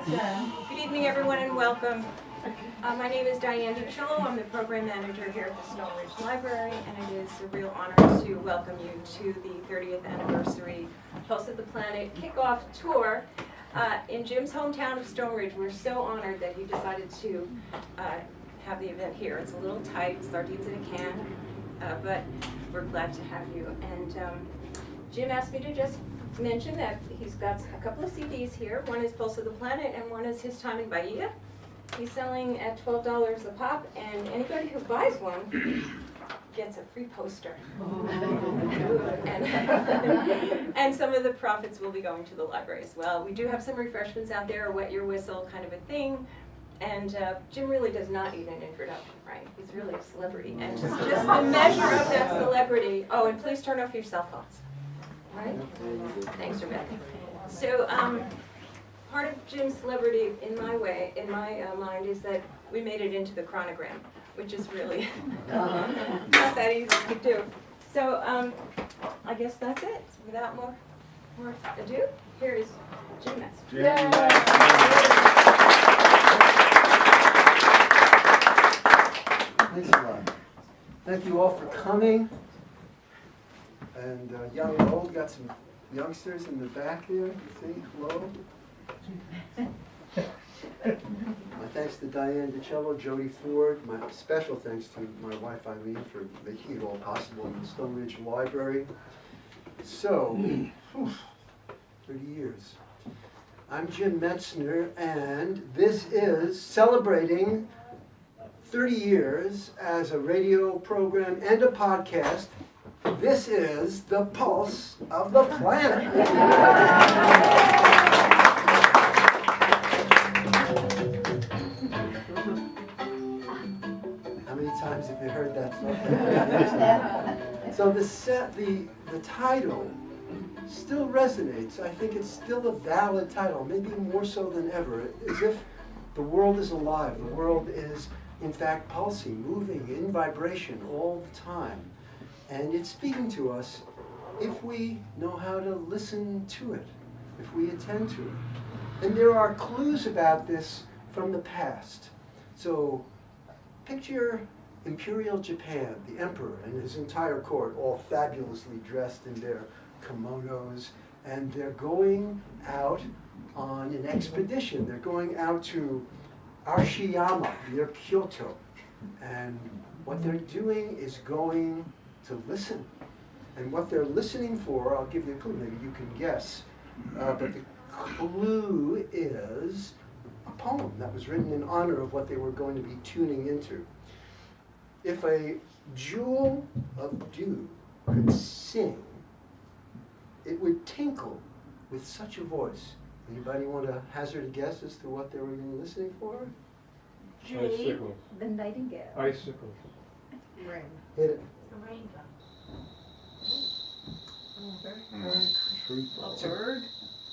Good evening, everyone, and welcome. My name is Diane DiCillo. I'm the program manager here at the Stone Ridge Library, and it is a real honor to welcome you to the 30th anniversary Pulse of the Planet kickoff tour in Jim's hometown of Stone Ridge. We're so honored that he decided to have the event here. It's a little tight, sardines in a can, but we're glad to have you. And Jim asked me to just mention that he's got a couple of CDs here. One is Pulse of the Planet and one is His Time in Bahia. He's selling at $12 a pop, and anybody who buys one gets a free poster. And some of the profits will be going to the library as well. We do have some refreshments out there, a wet your whistle kind of a thing. And Jim really does not need an introduction, right? He's really a celebrity. And just the measure of that celebrity. Oh, and please turn off your cell phones. Right? Thanks, Rebecca. So part of Jim's celebrity in my mind is that we made it into the chronogram, which is really not that easy to do. So I guess that's it. Without more ado, here is Jim Metzner. Thanks a lot. Thank you all for coming. And young and old, got some youngsters in the back there. You see, hello. My thanks to Diane DiCillo, Jody Ford. My special thanks to my wife Eileen for making it all possible in the Stone Ridge Library. So, 30 years. I'm Jim Metzner, and this is celebrating 30 years as a radio program and a podcast. This is the Pulse of the Planet. How many times have you heard that song? So the title still resonates. I think it's still a valid title, maybe more so than ever. As if the world is alive. The world is, in fact, pulsing, moving, in vibration all the time. And it's speaking to us if we know how to listen to it, if we attend to it. And there are clues about this from the past. So picture Imperial Japan, the emperor and his entire court, all fabulously dressed in their kimonos, and they're going out on an expedition. They're going out to Arashiyama near Kyoto. And what they're doing is going to listen. And what they're listening for, I'll give you a clue, maybe you can guess. But the clue is a poem that was written in honor of what they were going to be tuning into. If a jewel of dew could sing, it would tinkle with such a voice. Anybody want to hazard a guess as to what they were listening for? Icicles. The nightingale. Icicles. Rain. Hit it. A rainbow. It's a bird.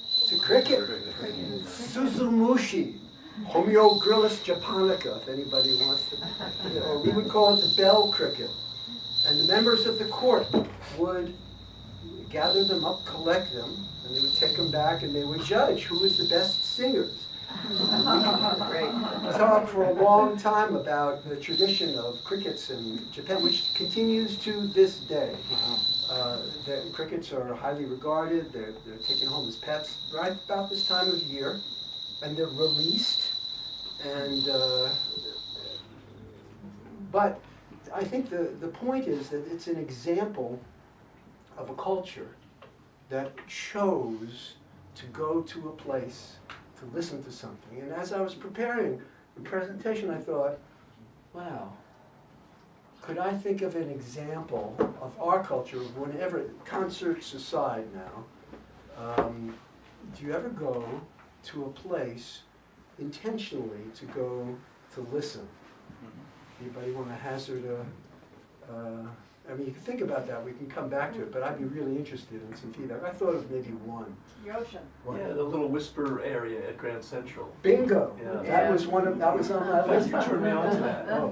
It's a cricket. Suzumushi. Homeogryllus japonica, if anybody wants to. Or we would call it the bell cricket. And the members of the court would gather them up, collect them, and they would take them back and they would judge who was the best singers. Great. Talk for a long time about the tradition of crickets in Japan, which continues to this day. The crickets are highly regarded. They're taken home as pets right about this time of year, and they're released. And but I think the point is that it's an example of a culture that chose to go to a place to listen to something. And as I was preparing the presentation, I thought, wow, could I think of an example of our culture, whenever, concerts aside now, do you ever go to a place intentionally to go to listen? Anybody want to hazard I mean, you can think about that, we can come back to it, but I'd be really interested in some feedback. I thought of maybe one. The ocean. One. Yeah, the little whisper area at Grand Central. Bingo! Yeah. That was on my list. You turned me on to that. Oh.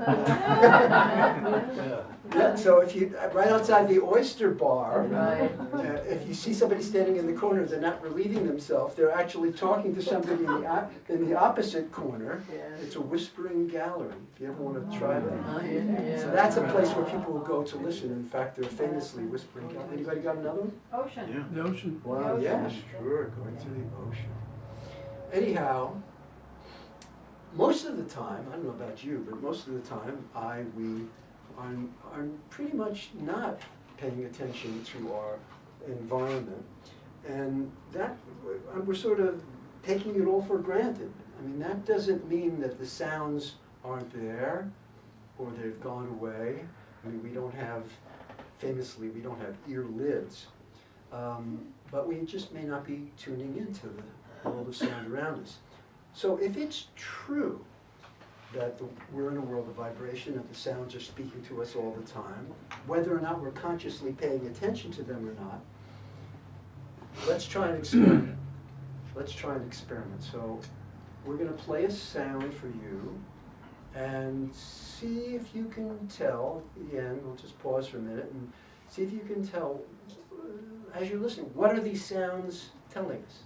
Yeah. Yeah, so if you, right outside the oyster bar, Right. if you see somebody standing in the corner, they're not relieving themselves, they're actually talking to somebody in the opposite corner. It's a whispering gallery, if you ever want to try that. So that's a place where people will go to listen. In fact, they're famously whispering gallery. Anybody got another one? Ocean. The ocean. Wow, yeah, sure, going to the ocean. Anyhow, most of the time, I don't know about you, but most of the time, we are pretty much not paying attention to our environment. And that, we're sort of taking it all for granted. I mean, that doesn't mean that the sounds aren't there or they've gone away. I mean, famously, we don't have ear lids. But we just may not be tuning into the world of sound around us. So if it's true that we're in a world of vibration, that the sounds are speaking to us all the time, whether or not we're consciously paying attention to them or not, let's try an experiment. Let's try an experiment. So we're going to play a sound for you and see if you can tell, at the end, we'll just pause for a minute and see if you can tell, as you're listening, what are these sounds telling us?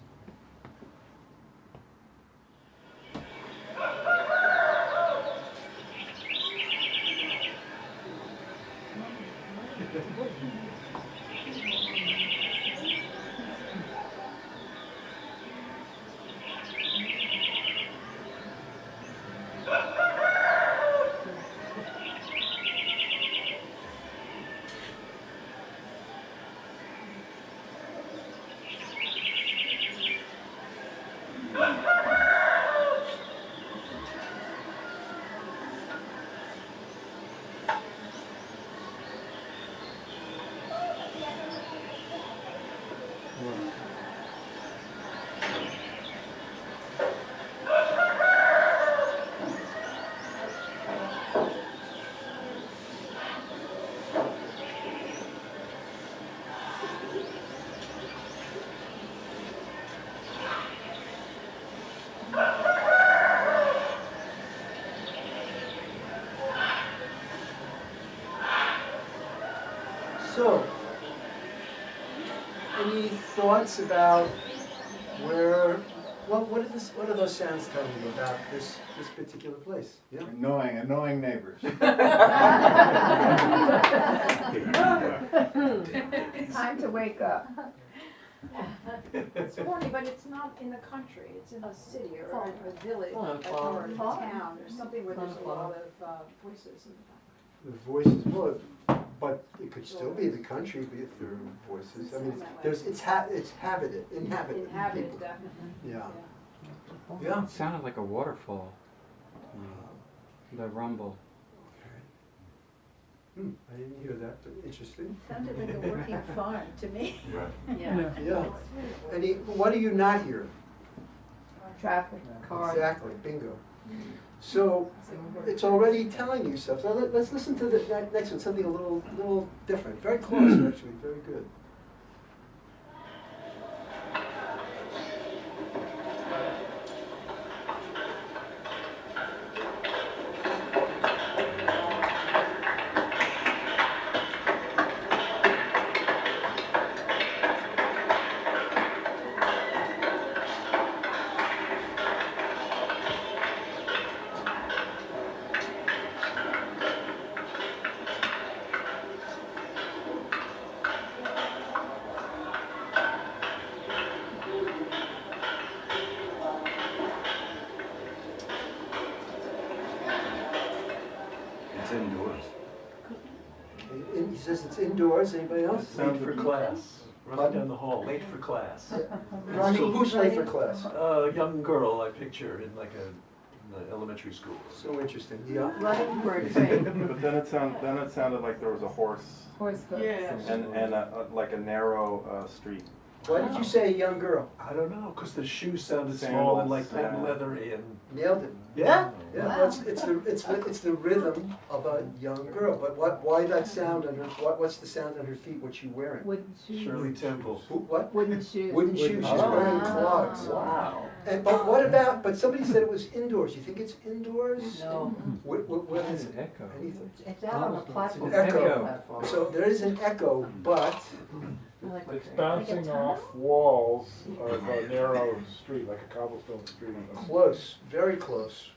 So, any thoughts about what are those sounds telling you about this particular place? Yeah. Annoying neighbors. Time to wake up. It's horny, but it's not in the country, it's in a city or a village or a Farm. town or something where there's a lot of voices in the back. The voices, well, but it could still be the country, be it through voices. I mean, it's inhabited people. Inhabited, definitely. Yeah. Yeah. It sounded like a waterfall, the rumble. Okay. I didn't hear that, but interesting. Sounded like a working farm to me. Right. Yeah. Yeah. What do you not hear? Traffic, cars. Exactly, bingo. So it's already telling you stuff. So let's listen to the next one, something a little different. Very close, actually, very good. It's indoors. He says it's indoors. Anybody else? Late for class, running down the hall, late for class. So who's late for class? A young girl I picture in like in the elementary school. So interesting. Yeah. Running for a train. But then it sounded like there was a horse Horse boat. Yeah. and like a narrow street. Why did you say young girl? I don't know, cause the shoes sounded Sandals, small and like yeah. leathery and. Nailed it. Yeah? Yeah, well, it's the rhythm of a young girl. But why that sound on her? What's the sound on her feet? What's she wearing? Wooden shoes. Shirley Temple. What? Wooden shoes. Wooden shoes. She's Oh. wearing clogs. Wow. And but what about? But somebody said it was indoors. You think it's indoors? No, What is it? An echo. Anything? it's out on a platform. It's an echo. Platform. So there is an echo, but It's bouncing off walls of a narrow street, like a cobblestone street. close, very close.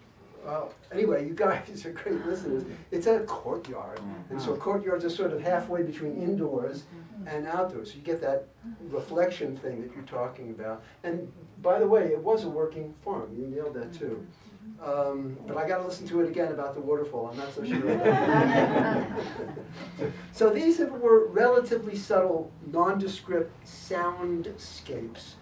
Anyway, you guys are great listeners. It's a courtyard, and so courtyards are sort of halfway between indoors and outdoors. So you get that reflection thing that you're talking about. And by the way, it was a working farm. You nailed that too. But I got to listen to it again about the waterfall. I'm not so sure about that. So these were relatively subtle, nondescript soundscapes.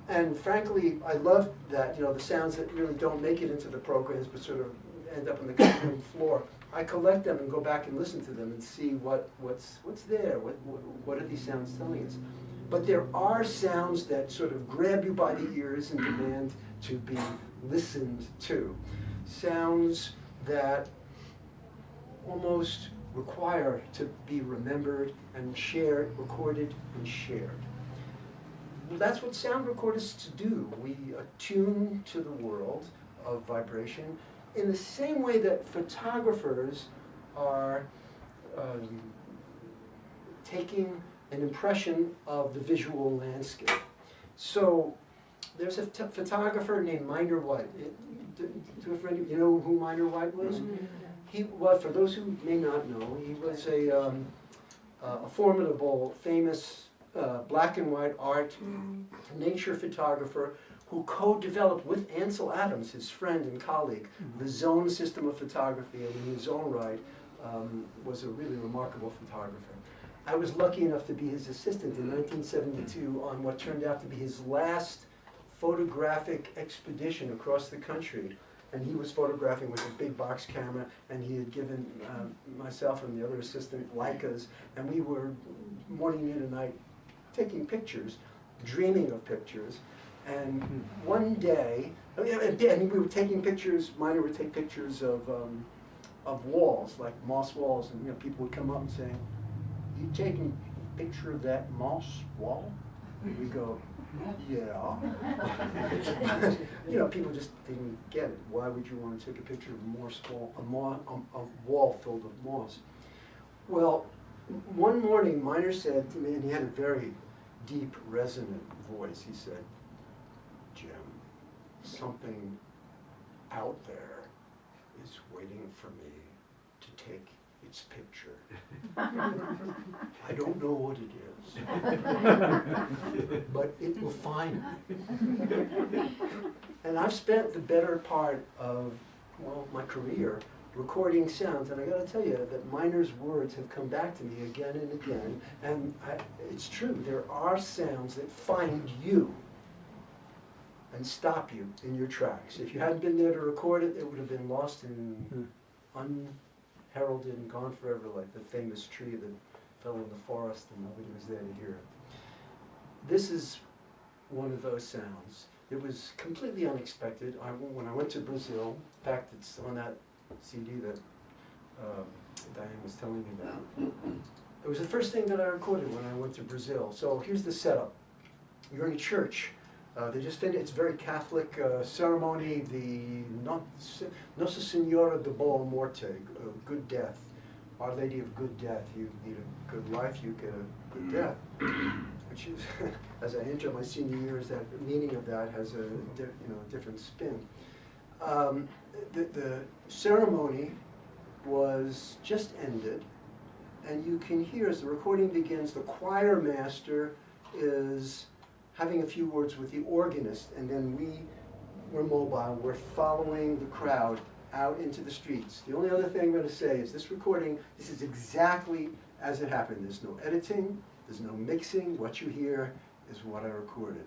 And frankly, I love that, the sounds that really don't make it into the programs but sort of end up on the cutting room floor. I collect them and go back and listen to them and see what's there, what are these sounds telling us. But there are sounds that sort of grab you by the ears and demand to be listened to. Sounds that almost require to be remembered and shared, recorded and shared. Well, that's what sound recordists do. We attune to the world of vibration in the same way that photographers are taking an impression of the visual landscape. So there's a photographer named Miner White. You know who Miner White was? He was, for those who may not know, he was a formidable, famous black and white art nature photographer who co-developed with Ansel Adams, his friend and colleague, the zone system of photography, and in his own right was a really remarkable photographer. I was lucky enough to be his assistant in 1972 on what turned out to be his last photographic expedition across the country. And he was photographing with a big box camera, and he had given myself and the other assistant Leicas, and we were morning, noon, and night taking pictures, dreaming of pictures. And one day, and we were taking pictures, Miner would take pictures of walls, like moss walls, and people would come up and say, "You taking a picture of that moss wall?" And we go, "Yeah." People just didn't get it. Why would you want to take a picture of a wall filled with moss? Well, one morning, Miner said to me, and he had a very deep, resonant voice, he said, "Jim, something out there is waiting for me to take its picture. I don't know what it is, but it will find me." And I've spent the better part of, my career recording sounds, and I gotta tell you that Miner's words have come back to me again and again, and it's true, there are sounds that find you and stop you in your tracks. If you hadn't been there to record it, it would have been lost in unheralded and gone forever, like the famous tree that fell in the forest and nobody was there to hear it. This is one of those sounds. It was completely unexpected. When I went to Brazil, in fact, it's on that CD that Diane was telling me about. It was the first thing that I recorded when I went to Brazil. So here's the setup. You're in a church. They just finished, it's a very Catholic ceremony, the Nossa Senhora de Boa Morte, good death. Our Lady of Good Death. You lead a good life, you get a good death. Which is, as I enter my senior years, that meaning of that has a different spin. The ceremony was just ended, and you can hear as the recording begins, the choir master is having a few words with the organist, and then we're mobile, we're following the crowd out into the streets. The only other thing I'm going to say is this recording, this is exactly as it happened. There's no editing, there's no mixing. What you hear is what I recorded.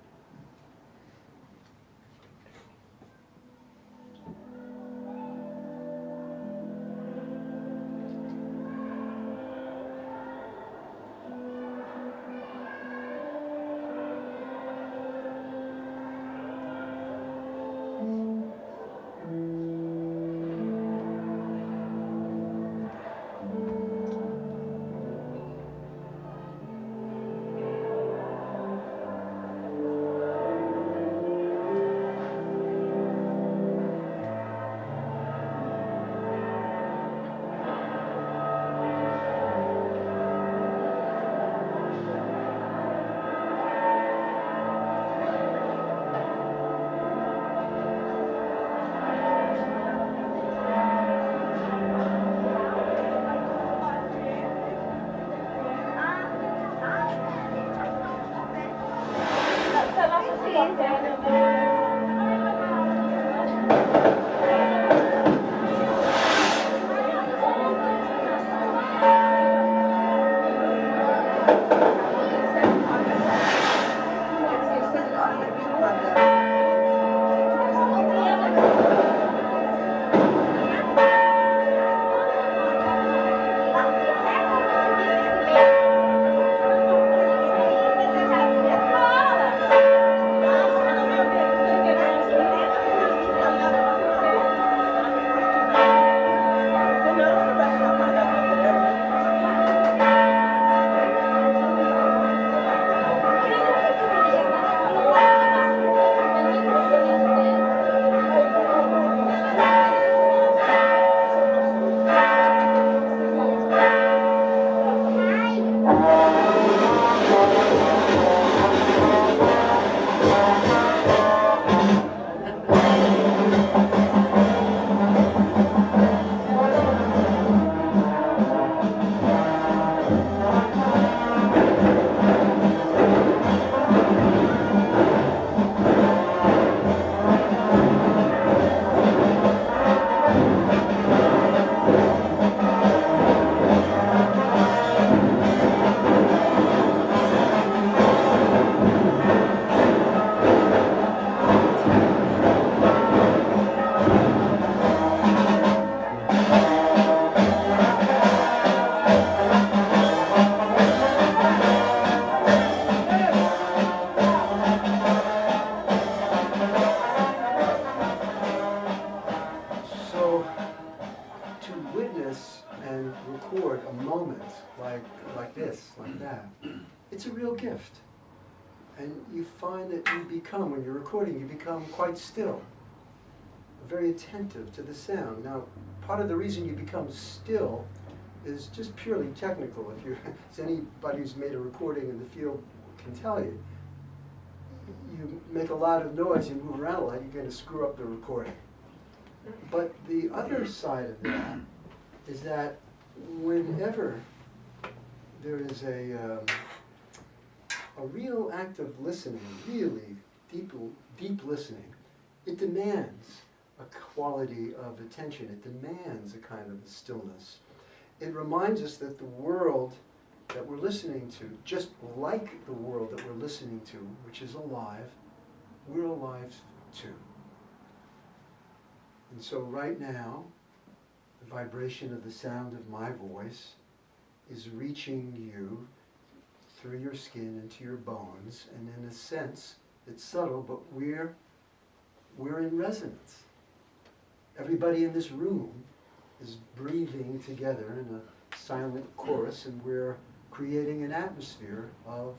that. It's a real gift. And you find that you become, when you're recording, you become quite still, very attentive to the sound. Now, part of the reason you become still is just purely technical. If you're, as anybody who's made a recording in the field can tell you, you make a lot of noise, you move around a lot, you're going to screw up the recording. But the other side of that is that whenever there is a real act of listening, really deep listening, it demands a quality of attention. It demands a kind of stillness. It reminds us that the world that we're listening to, just like the world that we're listening to, which is alive, we're alive too. And so right now, the vibration of the sound of my voice is reaching you through your skin into your bones, and in a sense, it's subtle, but we're in resonance. Everybody in this room is breathing together in a silent chorus, and we're creating an atmosphere of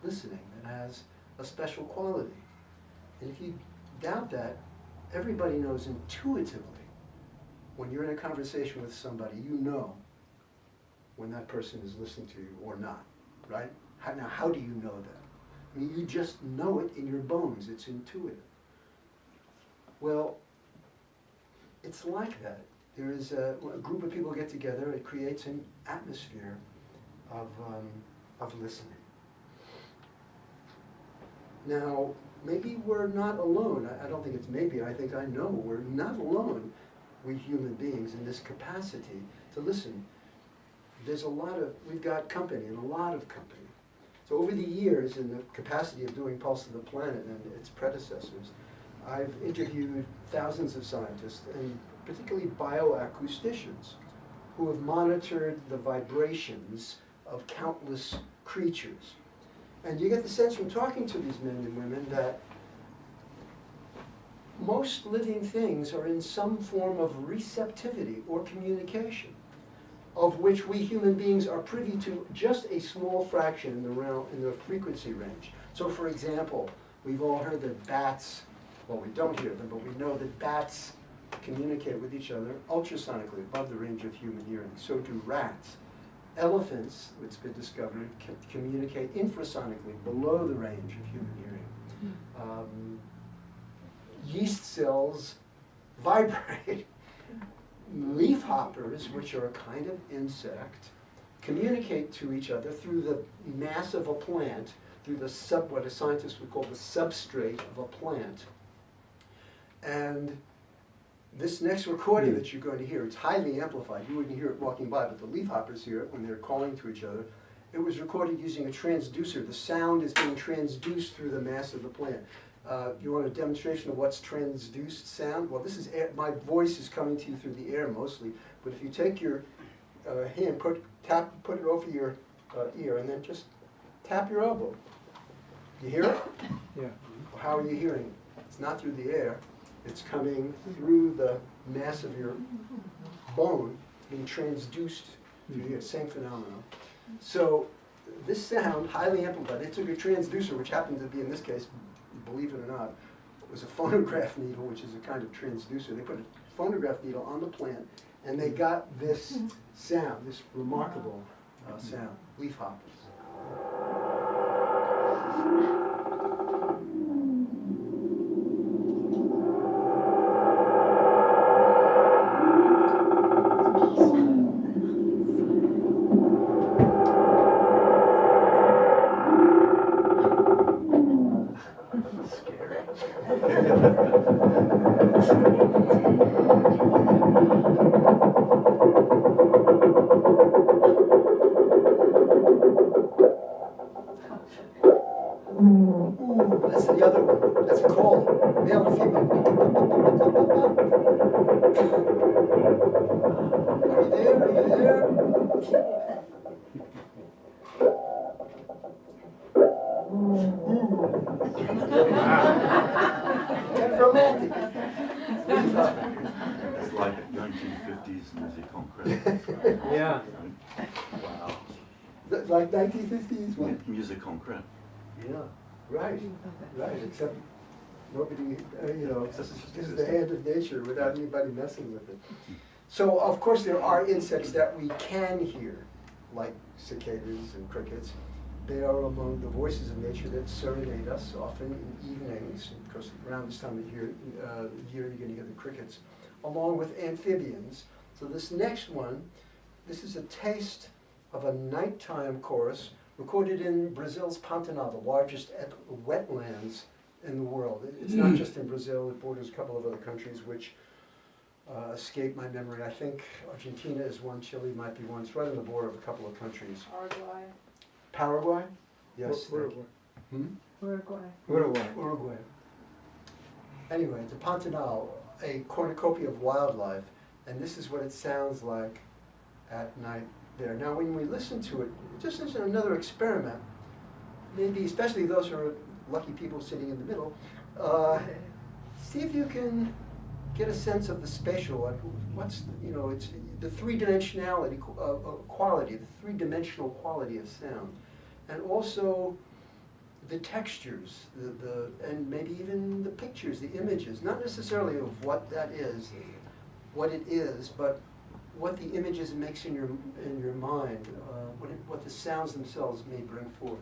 listening that has a special quality. And if you doubt that, everybody knows intuitively, when you're in a conversation with somebody, you know when that person is listening to you or not, right? Now, how do you know that? I mean, you just know it in your bones. It's intuitive. Well, it's like that. There is a group of people get together. It creates an atmosphere of listening. Now, maybe we're not alone. I don't think it's maybe. I think I know we're not alone, we human beings, in this capacity to listen. We've got company, and a lot of company. So over the years, in the capacity of doing Pulse of the Planet and its predecessors, I've interviewed thousands of scientists, and particularly bioacousticians, who have monitored the vibrations of countless creatures. And you get the sense from talking to these men and women that most living things are in some form of receptivity or communication, of which we human beings are privy to just a small fraction in the frequency range. So for example, we've all heard that bats, well, we don't hear them, but we know that bats communicate with each other ultrasonically, above the range of human hearing. So do rats. Elephants, it's been discovered, can communicate infrasonically, below the range of human hearing. Yeast cells vibrate. Leafhoppers, which are a kind of insect, communicate to each other through the mass of a plant, through what a scientist would call the substrate of a plant. And this next recording that you're going to hear, it's highly amplified. You wouldn't hear it walking by, but the leafhoppers hear it when they're calling to each other. It was recorded using a transducer. The sound is being transduced through the mass of the plant. You want a demonstration of what's transduced sound? Well, this is air. My voice is coming to you through the air mostly, but if you take your hand, put it over your ear, and then just tap your elbow. You hear it? Yeah. How are you hearing it? It's not through the air. It's coming through the mass of your bone, being transduced through the same phenomenon. So this sound, highly amplified, they took a transducer, which happened to be, in this case, believe it or not, it was a phonograph needle, which is a kind of transducer. They put a phonograph needle on the plant, and they got this sound, this remarkable sound, leafhoppers. That's the other one. That's a call. Male and female. Are you there? Are you there? Kind of romantic. It's like 1950s music on credit. Yeah. Wow. Like 1950s one? Music concrete. Yeah, right, except nobody, this is the hand of nature without anybody messing with it. So, of course, there are insects that we can hear, like cicadas and crickets. They are among the voices of nature that serenade us, often in evenings. Of course, around this time of year, you're going to hear the crickets, along with amphibians. So this next one, this is a taste of a nighttime chorus recorded in Brazil's Pantanal, the largest wetlands in the world. It's not just in Brazil, it borders a couple of other countries which escape my memory. I think Argentina is one, Chile might be one. It's right on the border of a couple of countries. Paraguay. Paraguay? Yes. Uruguay. Anyway, the Pantanal, a cornucopia of wildlife, and this is what it sounds like at night there. Now, when we listen to it, just as another experiment, maybe especially those who are lucky people sitting in the middle, see if you can get a sense of the spatial, like what's, it's the three-dimensionality quality, the three-dimensional quality of sound, and also the textures, and maybe even the pictures, the images, not necessarily of what that is, what it is, but what the images it makes in your mind, what the sounds themselves may bring forth.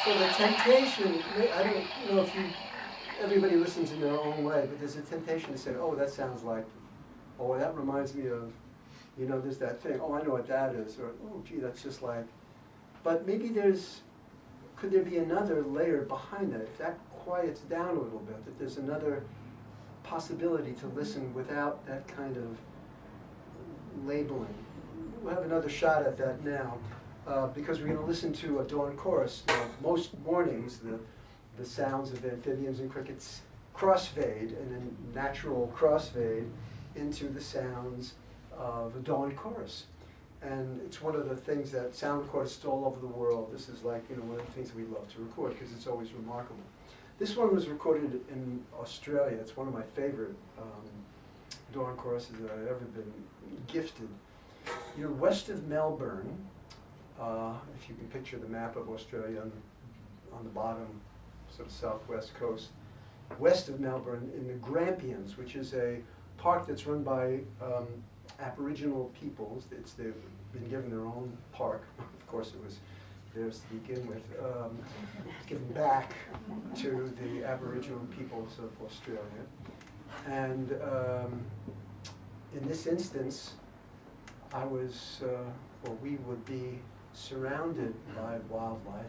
So the temptation, I don't know if everybody listens in their own way, but there's a temptation to say, oh, that sounds like, oh, that reminds me of, there's that thing, oh, I know what that is, or, oh, gee, that's just like, but maybe could there be another layer behind that, if that quiets down a little bit, that there's another possibility to listen without that kind of labeling. We'll have another shot at that now. Because we're going to listen to a dawn chorus. Now, most mornings, the sounds of amphibians and crickets crossfade, and a natural crossfade into the sounds of a dawn chorus. And it's one of the things that sound recordists all over the world. This is like one of the things we love to record because it's always remarkable. This one was recorded in Australia. It's one of my favorite dawn choruses that I've ever been gifted. You're west of Melbourne. If you can picture the map of Australia on the bottom, sort of southwest coast, west of Melbourne in the Grampians, which is a park that's run by Aboriginal peoples. They've been given their own park. Of course, it was theirs to begin with, given back to the Aboriginal peoples of Australia. And in this instance, we would be surrounded by wildlife,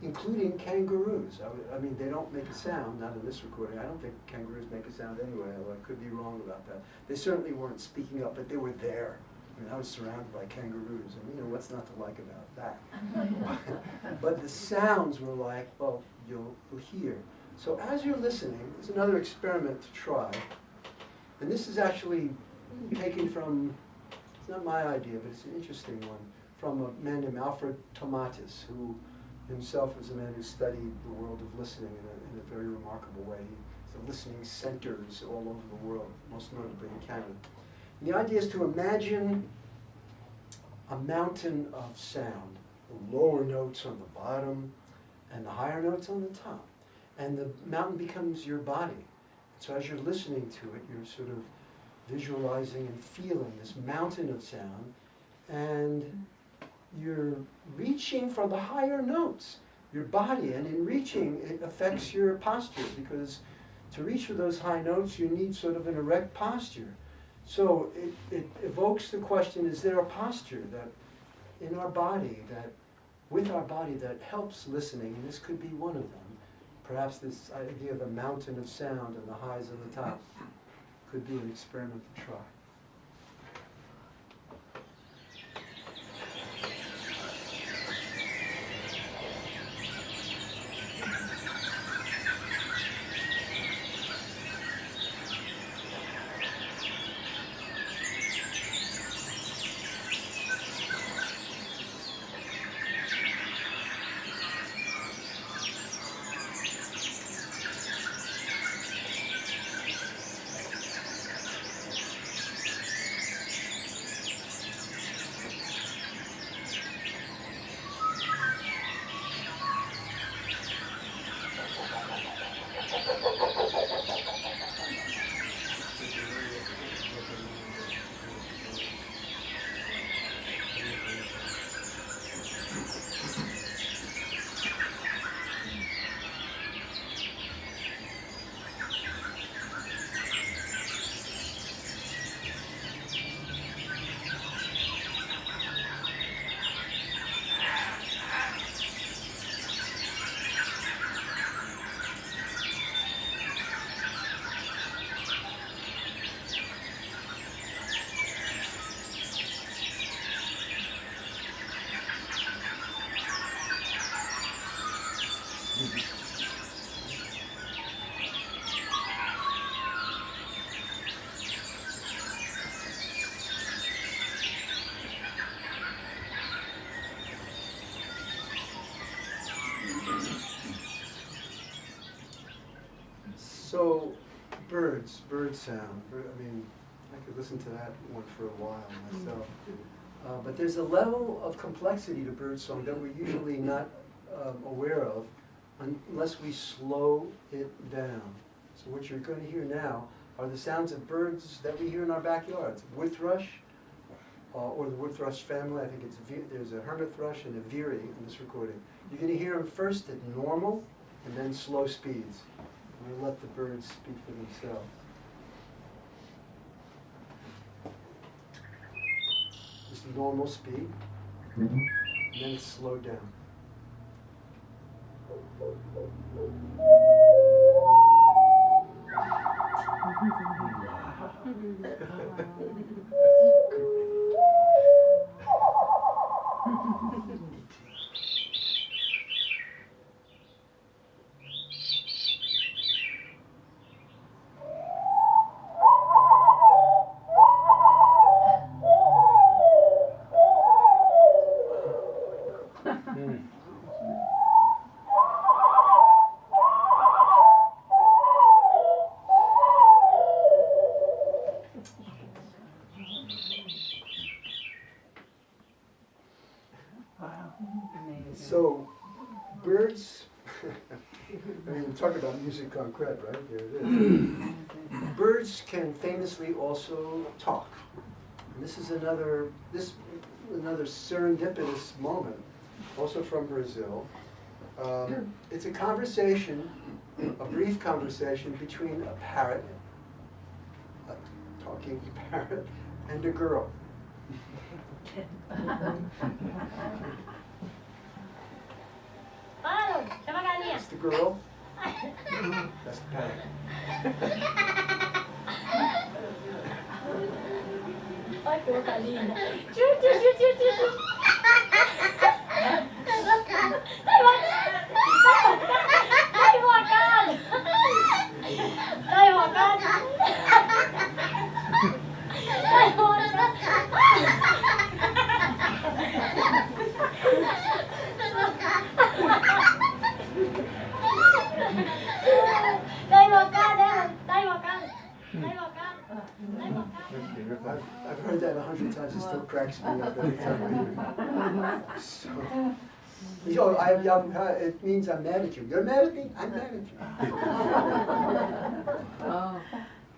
including kangaroos. I mean, they don't make a sound, not in this recording. I don't think kangaroos make a sound anyway, although I could be wrong about that. They certainly weren't speaking up, but they were there. I mean, I was surrounded by kangaroos, and what's not to like about that? But the sounds were like, well, you'll hear. So as you're listening, there's another experiment to try. And this is actually taken from, it's not my idea, but it's an interesting one, from a man named Alfred Tomatis, who himself was a man who studied the world of listening in a very remarkable way. He's listening centers all over the world, most notably in Canada. And the idea is to imagine a mountain of sound, the lower notes on the bottom and the higher notes on the top. And the mountain becomes your body. So as you're listening to it, you're sort of visualizing and feeling this mountain of sound, and you're reaching for the higher notes, your body, and in reaching, it affects your posture, because to reach for those high notes, you need sort of an erect posture. So it evokes the question, is there a posture that in our body that, with our body that helps listening, and this could be one of them. Perhaps this idea of a mountain of sound and the highs and the tops could be an experiment to try. So, bird sound. I mean, I could listen to that one for a while myself. But there's a level of complexity to bird song that we're usually not aware of unless we slow it down. So what you're going to hear now are the sounds of birds that we hear in our backyards. Wood thrush, or the wood thrush family. I think there's a hermit thrush and a veery in this recording. You're going to hear them first at normal and then slow speeds. We'll let the birds speak for themselves. Just normal speed, and then it's slowed down. So, birds, I mean, talk about musique concrète, right? There it is. Birds can famously also talk. And this is another serendipitous moment, also from Brazil. It's a conversation, a brief conversation between a parrot, a talking parrot, and a girl. That's the girl. That's the parrot. Ai, coisa linda. Tchu, tchu, tchu, tchu, tchu, tchu. Dai invocado. Dai invocado. Dai I've heard that 100 times. It still cracks me up every time I hear it. So, it means I'm mad at you. You're mad at me? I'm mad at you.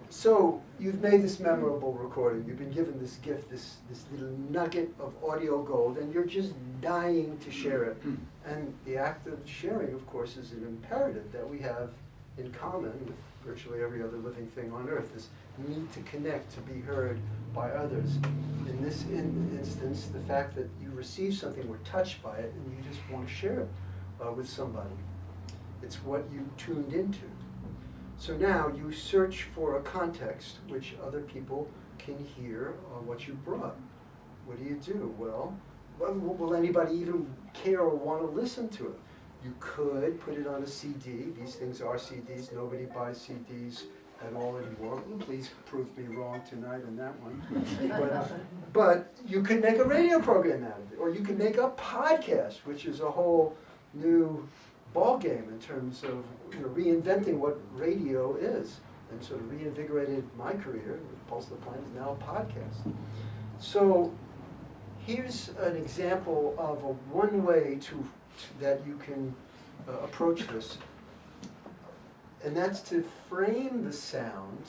So you've made this memorable recording. You've been given this gift, this little nugget of audio gold, and you're just dying to share it. And the act of sharing, of course, is an imperative that we have in common with virtually every other living thing on earth, this need to connect, to be heard by others. In this instance, the fact that you received something, were touched by it, and you just want to share it with somebody. It's what you tuned into. So now you search for a context which other people can hear what you brought. What do you do? Well, will anybody even care or want to listen to it? You could put it on a CD. These things are CDs. Nobody buys CDs at all anymore. Please prove me wrong tonight on that one. But you could make a radio program out of it, or you could make a podcast, which is a whole new ball game in terms of reinventing what radio is, and sort of reinvigorated my career. Pulse of the Planet is now a podcast. So here's an example of one way that you can approach this, and that's to frame the sound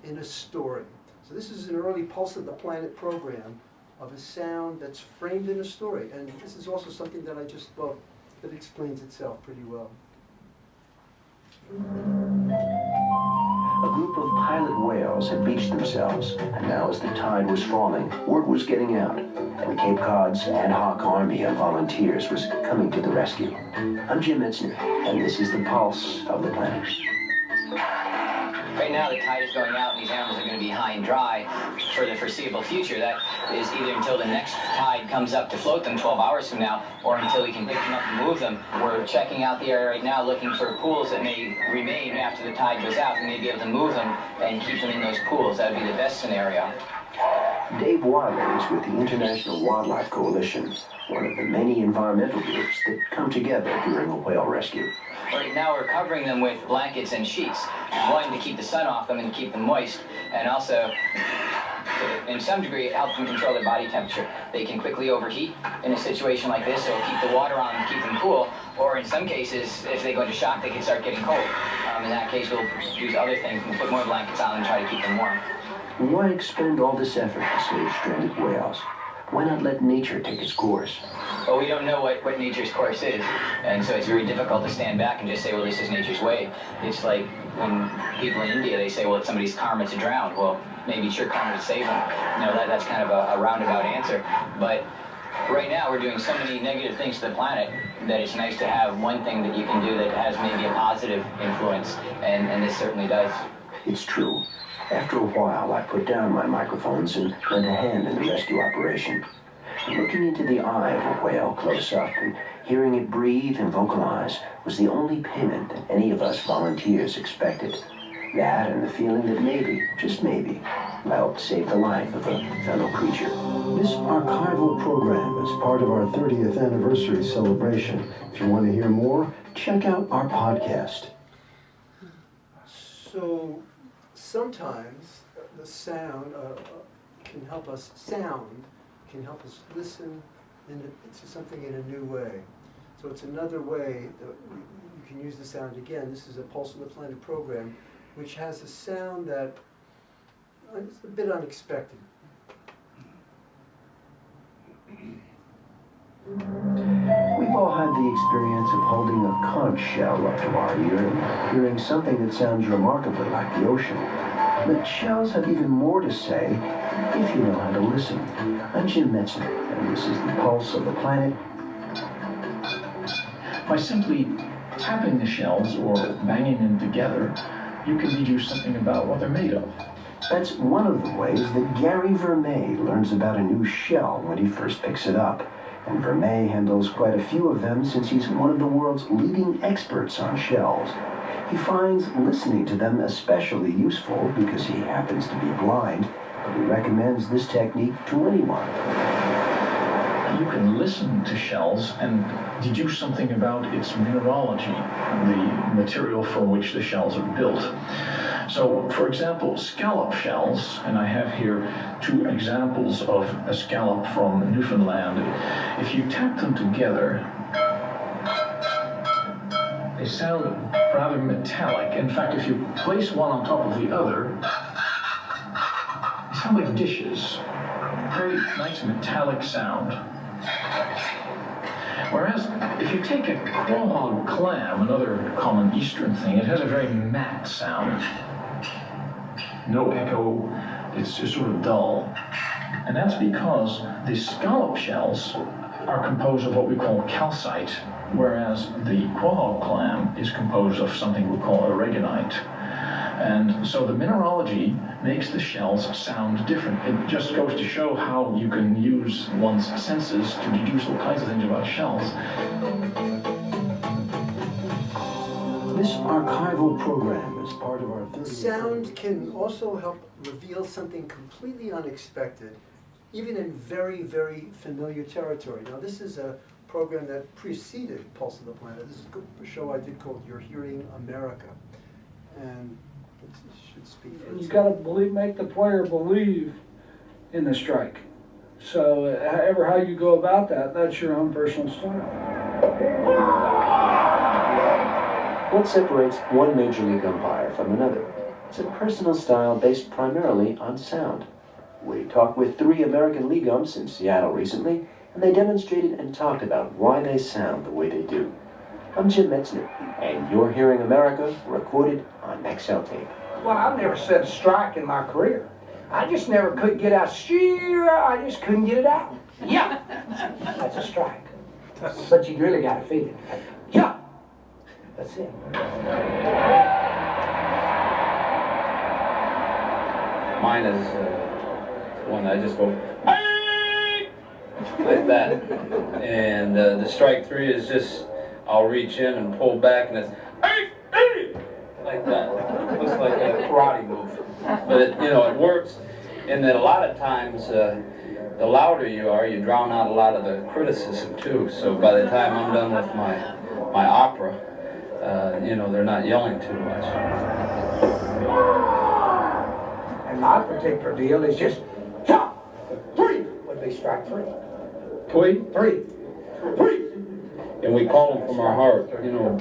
in a story. So this is an early Pulse of the Planet program of a sound that's framed in a story, and this is also something that I just love, that explains itself pretty well. A group of pilot whales had beached themselves, and now as the tide was falling, word was getting out, and Cape Cod's ad hoc army of volunteers was coming to the rescue. I'm Jim Metzner, and this is the Pulse of the Planet. Right now the tide is going out and these animals are going to be high and dry for the foreseeable future. That is either until the next tide comes up to float them 12 hours from now, or until we can pick them up and move them. We're checking out the area right now looking for pools that may remain after the tide goes out. We may be able to move them and keep them in those pools. That would be the best scenario. Dave Wiley is with the International Wildlife Coalition, one of the many environmental groups that come together during a whale rescue. Right now we're covering them with blankets and sheets. One, to keep the sun off them and to keep them moist, and also, in some degree, help them control their body temperature. They can quickly overheat in a situation like this, so it'll keep the water on and keep them cool. Or in some cases, if they go into shock, they can start getting cold. In that case, we'll use other things. We'll put more blankets on and try to keep them warm. Why expend all this effort to save stranded whales? Why not let nature take its course? Well, we don't know what nature's course is, and so it's very difficult to stand back and just say, well, this is nature's way. It's like when people in India, they say, well, it's somebody's karma to drown. Well, maybe it's your karma to save them. That's kind of a roundabout answer. But right now, we're doing so many negative things to the planet that it's nice to have one thing that you can do that has maybe a positive influence, and this certainly does. It's true. After a while, I put down my microphones and lent a hand in the rescue operation. Looking into the eye of a whale close up and hearing it breathe and vocalize was the only payment that any of us volunteers expected. That and the feeling that maybe, just maybe, I helped save the life of a fellow creature. This archival program is part of our 30th anniversary celebration. If you want to hear more, check out our podcast. So sometimes the sound can help us listen to something in a new way. So it's another way that you can use the sound again. This is a Pulse of the Planet program, which has a sound that is a bit unexpected. We've all had the experience of holding a conch shell up to our ear and hearing something that sounds remarkably like the ocean. But shells have even more to say if you know how to listen. I'm Jim Metzner, and this is the Pulse of the Planet. By simply tapping the shells or banging them together, you can deduce something about what they're made of. That's one of the ways that Gary Vermeer learns about a new shell when he first picks it up. And Vermeer handles quite a few of them since he's one of the world's leading experts on shells. He finds listening to them especially useful because he happens to be blind, but he recommends this technique to anyone. You can listen to shells and deduce something about its mineralogy, the material from which the shells are built. So, for example, scallop shells, and I have here two examples of a scallop from Newfoundland. If you tap them together, they sound rather metallic. In fact, if you place one on top of the other, they sound like dishes. Very nice metallic sound. Whereas, if you take a quahog clam, another common eastern thing, it has a very matte sound. No echo, it's just sort of dull. And that's because the scallop shells are composed of what we call calcite, whereas the quahog clam is composed of something we call aragonite. And so the mineralogy makes the shells sound different. It just goes to show how you can use one's senses to deduce all kinds of things about shells. This archival program is part of our The sound can also help reveal something completely unexpected, even in very, very familiar territory. Now, this is a program that preceded Pulse of the Planet. This is a show I did called You're Hearing America. And it should speak for itself. You've got to make the player believe in the strike. So however how you go about that, that's your own personal style. What separates one Major League umpire from another? It's a personal style based primarily on sound. We talked with 3 American League umps in Seattle recently, and they demonstrated and talked about why they sound the way they do. I'm Jim Metzner, and You're Hearing America, recorded on XL tape. Well, I've never said strike in my career. I just never could get out. I just couldn't get it out. Yeah, that's a strike. But you really got to feel it. Yeah, that's it. Mine is one I just go like that, and the strike 3 is just I'll reach in and pull back, and it's like that. Looks like a karate move, but it works. And then a lot of times, the louder you are, you drown out a lot of the criticism too. So by the time I'm done with my opera, they're not yelling too much. And my particular deal is just, yeah, 3 would be strike 3. Three? 3. And we call them from our heart.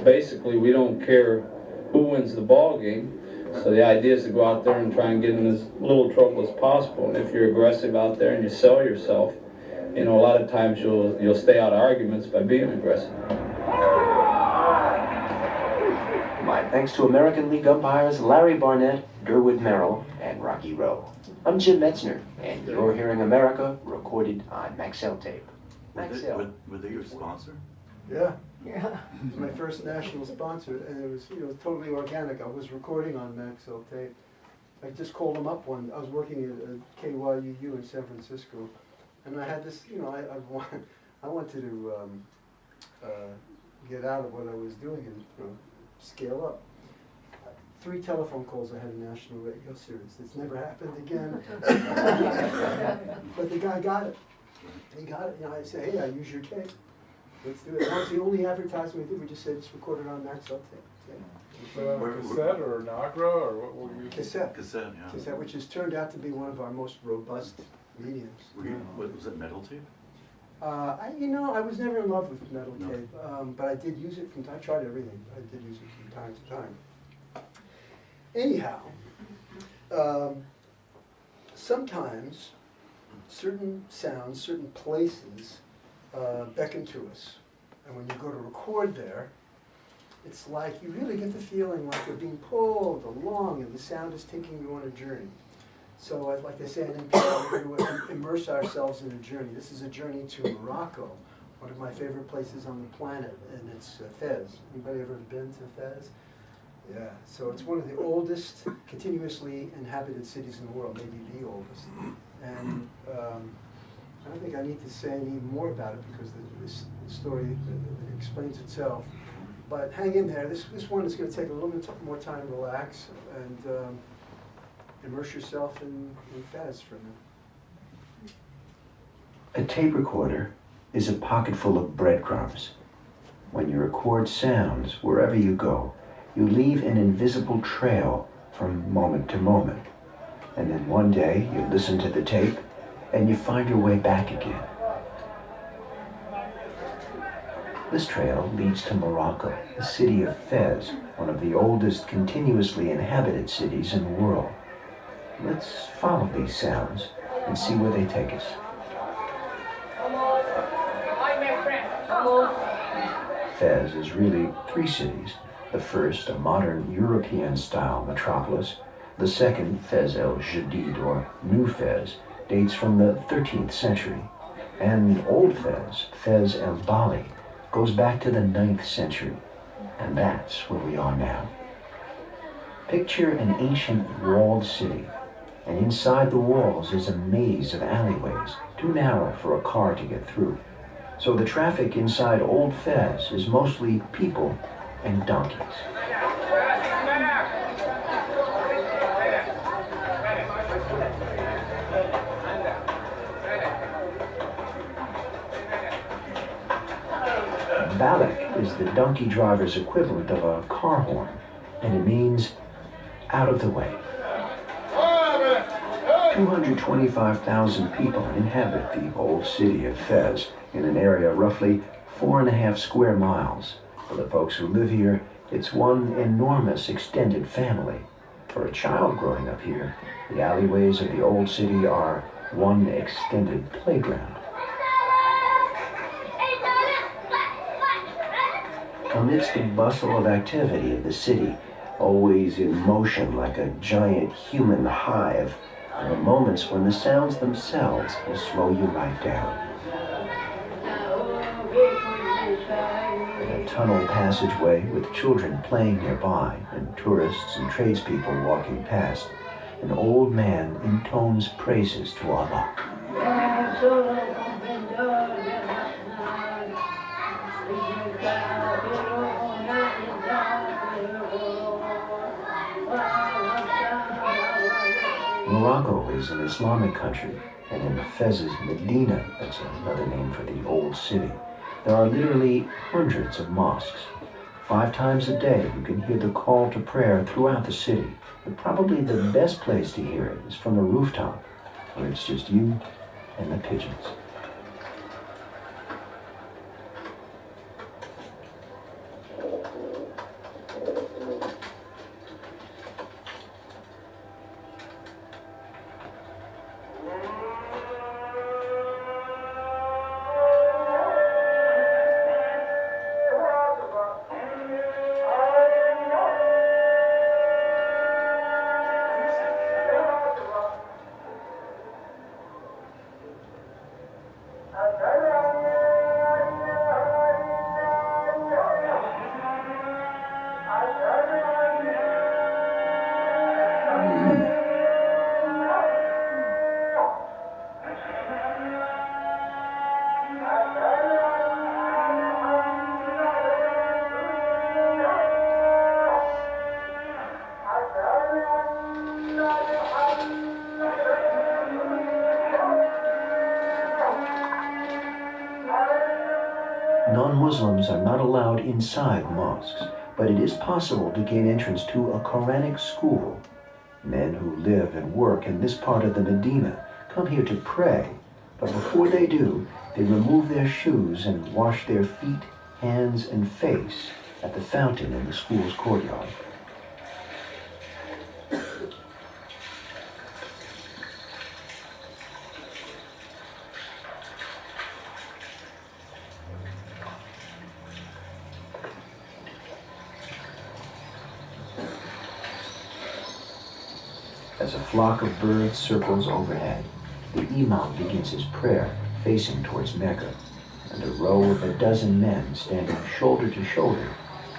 Basically we don't care who wins the ball game. So the idea is to go out there and try and get in as little trouble as possible. And if you're aggressive out there and you sell yourself, a lot of times you'll stay out of arguments by being aggressive. My thanks to American League umpires Larry Barnett, Durwood Merrill, and Rocky Rowe. I'm Jim Metzner, and You're Hearing America, recorded on Maxell tape. Maxell. Were they your sponsor? Yeah. It was my first national sponsor, and it was totally organic. I was recording on Maxell tape. I just called them up I was working at KYUU in San Francisco, and I had this, I wanted to get out of what I was doing and scale up. 3 telephone calls, I had a national radio series. It's never happened again. But the guy got it. He got it. I said, hey, I use your tape. Let's do it. That was the only advertisement we did. We just said it's recorded on Maxell tape. Cassette or Nagra or what will you? Cassette. Cassette, yeah. Cassette, which has turned out to be one of our most robust mediums. Was it metal tape? I was never in love with metal tape, but I did use it I tried everything. I did use it from time to time. Anyhow, sometimes certain sounds, certain places beckon to us. And when you go to record there, it's like you really get the feeling like you're being pulled along and the sound is taking you on a journey. So like I say in NPR, we're going to immerse ourselves in a journey. This is a journey to Morocco, one of my favorite places on the planet, and it's Fez. Anybody ever been to Fez? Yeah, so it's one of the oldest continuously inhabited cities in the world, maybe the oldest. And I don't think I need to say any more about it because the story explains itself. But hang in there. This one is going to take a little bit more time to relax and immerse yourself in Fez for a minute. A tape recorder is a pocket full of breadcrumbs. When you record sounds, wherever you go, you leave an invisible trail from moment to moment. And then one day, you listen to the tape, and you find your way back again. This trail leads to Morocco, the city of Fez, one of the oldest continuously inhabited cities in the world. Let's follow these sounds and see where they take us. Fez is really 3 cities. The first, a modern European-style metropolis. The second, Fez el Jadid, or New Fez, dates from the 13th century, and Old Fez, Fez el Bali, goes back to the 9th century, and that's where we are now. Picture an ancient walled city, and inside the walls is a maze of alleyways, too narrow for a car to get through. So the traffic inside Old Fez is mostly people and donkeys. Balak is the donkey driver's equivalent of a car horn, and it means out of the way. 225,000 people inhabit the old city of Fez in an area roughly 4.5 square miles. For the folks who live here, it's one enormous extended family. For a child growing up here, the alleyways of the old city are one extended playground. Amidst the bustle of activity of the city, always in motion like a giant human hive, there are moments when the sounds themselves will slow you right down. In a tunnel passageway with children playing nearby and tourists and tradespeople walking past, an old man intones praises to Allah. Morocco is an Islamic country, and in Fez's Medina, that's another name for the old city, there are literally hundreds of mosques. 5 times a day you can hear the call to prayer throughout the city, but probably the best place to hear it is from a rooftop, where it's just you and the pigeons. Non-Muslims are not allowed inside mosques, but it is possible to gain entrance to a Quranic school. Men who live and work in this part of the Medina come here to pray, but before they do, they remove their shoes and wash their feet, hands, and face at the fountain in the school's courtyard. As a flock of birds circles overhead, the imam begins his prayer facing towards Mecca, and a row of 12 men standing shoulder to shoulder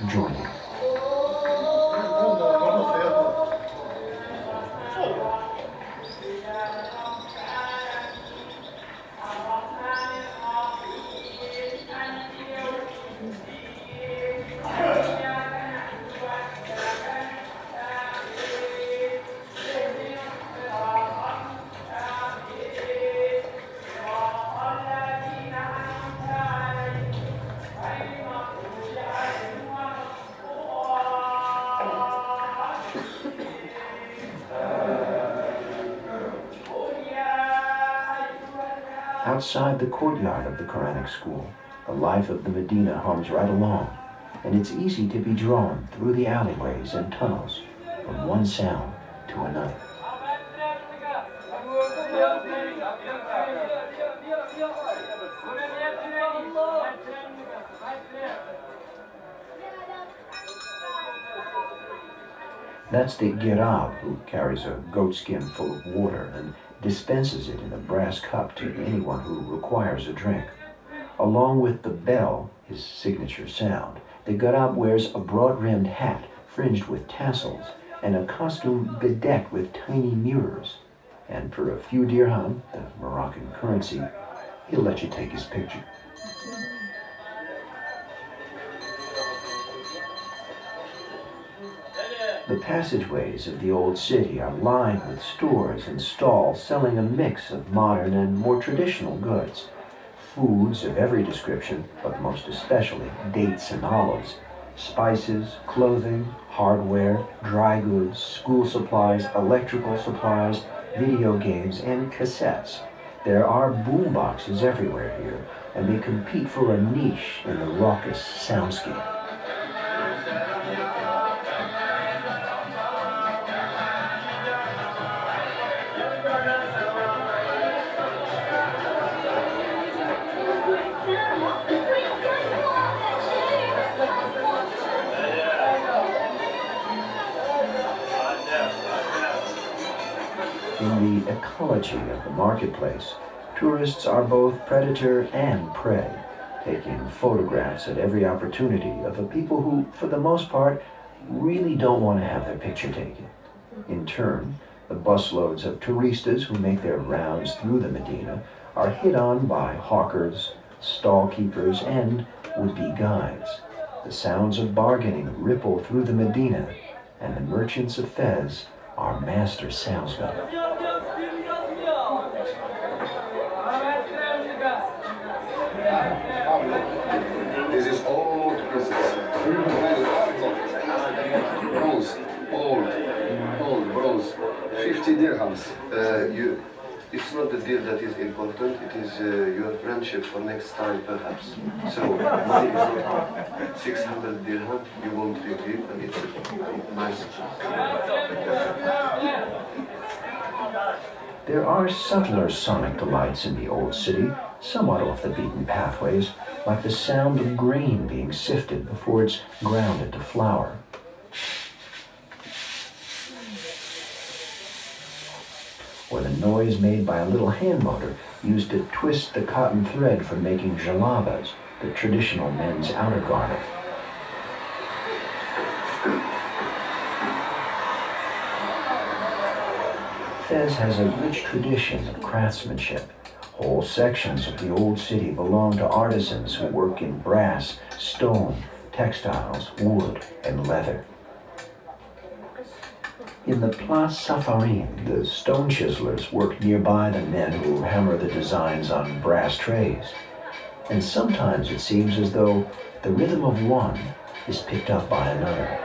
join him. Outside the courtyard of the Quranic school, the life of the Medina hums right along, and it's easy to be drawn through the alleyways and tunnels from one sound to another. That's the gerab, who carries a goatskin full of water and dispenses it in a brass cup to anyone who requires a drink. Along with the bell, his signature sound, the gerab wears a broad-rimmed hat fringed with tassels and a costume bedecked with tiny mirrors. And for a few dirham, the Moroccan currency, he'll let you take his picture. The passageways of the old city are lined with stores and stalls selling a mix of modern and more traditional goods. Foods of every description, but most especially dates and olives, spices, clothing, hardware, dry goods, school supplies, electrical supplies, video games, and cassettes. There are boomboxes everywhere here, and they compete for a niche in the raucous soundscape. In the ecology of the marketplace, tourists are both predator and prey, taking photographs at every opportunity of a people who, for the most part, really don't want to have their picture taken. In turn, the busloads of touristas who make their rounds through the Medina are hit on by hawkers, stall keepers, and would-be guides. The sounds of bargaining ripple through the Medina, and the merchants of Fez are master salesmen. This is old pieces. Bronze, old bronze. 50 dirhams. It's not the deal that is important, it is your friendship for next time perhaps. So, money is not 600 dirham, you won't regret, and it's a nice. There are subtler sonic delights in the old city, somewhat off the beaten pathways, like the sound of grain being sifted before it's ground into flour. Or the noise made by a little hand motor used to twist the cotton thread for making jalabas, the traditional men's outer garment. Fez has a rich tradition of craftsmanship. Whole sections of the old city belong to artisans who work in brass, stone, textiles, wood, and leather. In the Place Safarin, the stone chiselers work nearby the men who hammer the designs on brass trays. And sometimes it seems as though the rhythm of one is picked up by another.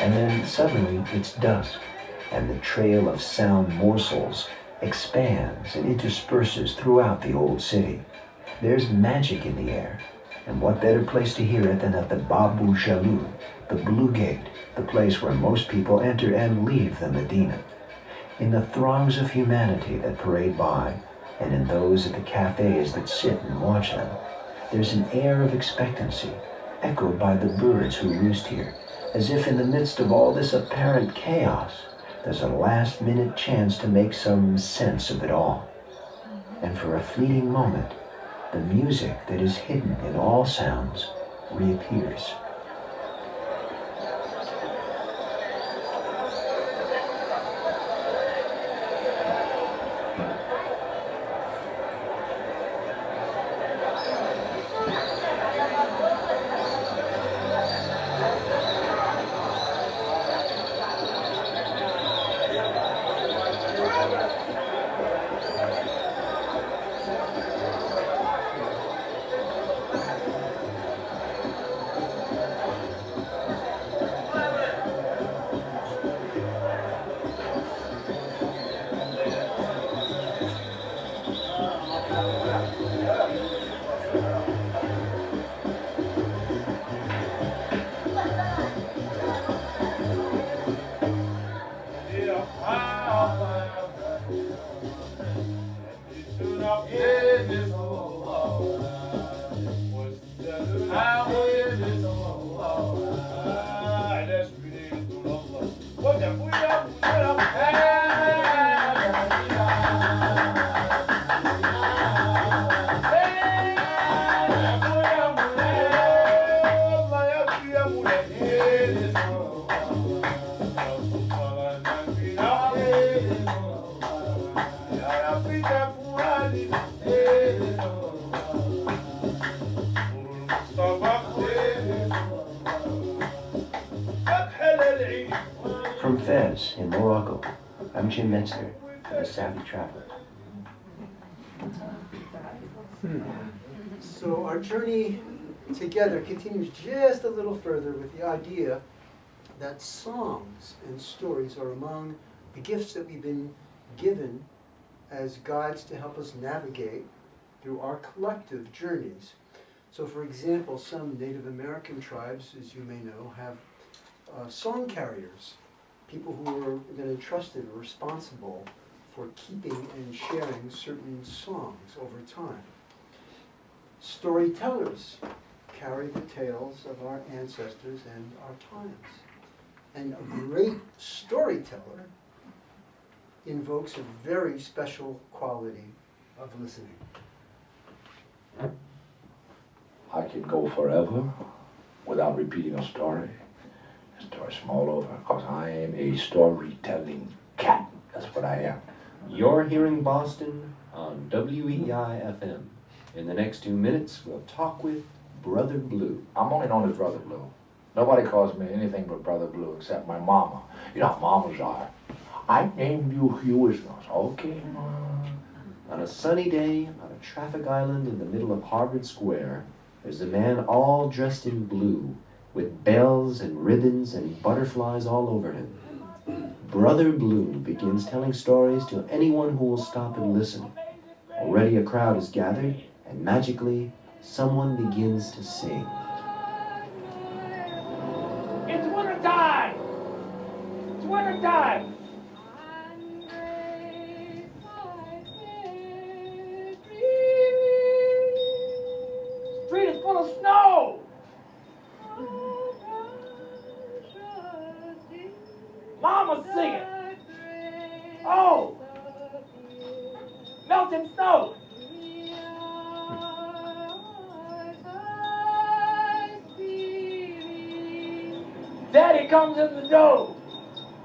And then suddenly it's dusk, and the trail of sound morsels expands and intersperses throughout the old city. There's magic in the air, and what better place to hear it than at the Babu Jalou, the Blue Gate, the place where most people enter and leave the Medina. In the throngs of humanity that parade by, and in those at the cafes that sit and watch them, there's an air of expectancy, echoed by the birds who roost here, as if in the midst of all this apparent chaos, there's a last-minute chance to make some sense of it all. And for a fleeting moment, the music that is hidden in all sounds reappears. Fez in Morocco. I'm Jim Metzner, a savvy traveler. So our journey together continues just a little further with the idea that songs and stories are among the gifts that we've been given as guides to help us navigate through our collective journeys. So for example, some Native American tribes, as you may know, have song carriers, people who are then entrusted or responsible for keeping and sharing certain songs over time. Storytellers carry the tales of our ancestors and our times. And a great storyteller invokes a very special quality of listening. I can go forever without repeating a story. A story from all over, because I am a storytelling cat. That's what I am. You're hearing Boston on WEI-FM. In the next 2 minutes, we'll talk with Brother Blue. I'm only known as Brother Blue. Nobody calls me anything but Brother Blue except my mama. You know how mamas are. I named you Hugh Isnos. Okay, Mom. On a sunny day on a traffic island in the middle of Harvard Square, there's a man all dressed in blue, with bells and ribbons and butterflies all over him. Brother Blue begins telling stories to anyone who will stop and listen. Already a crowd is gathered, and magically, someone begins to sing. It's winter time! It's winter time! Street is full of snow! Mama's singing! Oh! Melting snow! Daddy comes in the door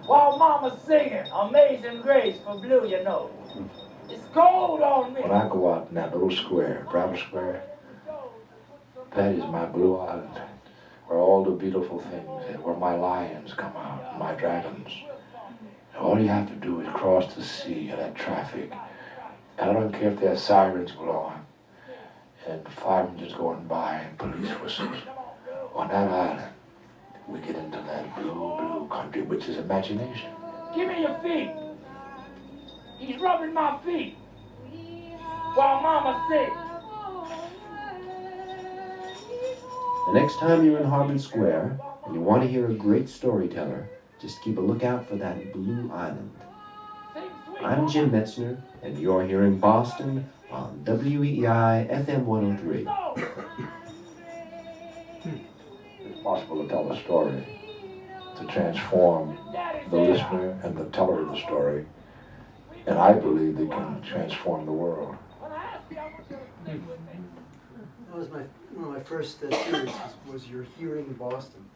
while Mama's singing Amazing Grace for Blue, you know. It's cold on me. When I go out in that little square, Travel Square, that is my blue island, where all the beautiful things, where my lions come out, my dragons. All you have to do is cross the sea and that traffic. And I don't care if there's sirens blowing and fire engines going by and police whistles. On that island, we get into that blue, blue country, which is imagination. Give me your feet. He's rubbing my feet while Mama sings. The next time you're in Harvard Square and you want to hear a great storyteller, just keep a lookout for that blue island. I'm Jim Metzner, and you're hearing Boston on WEI FM 103. It's possible to tell a story, to transform the listener and the teller of the story, and I believe they can transform the world. That was one of my first series was You're Hearing Boston.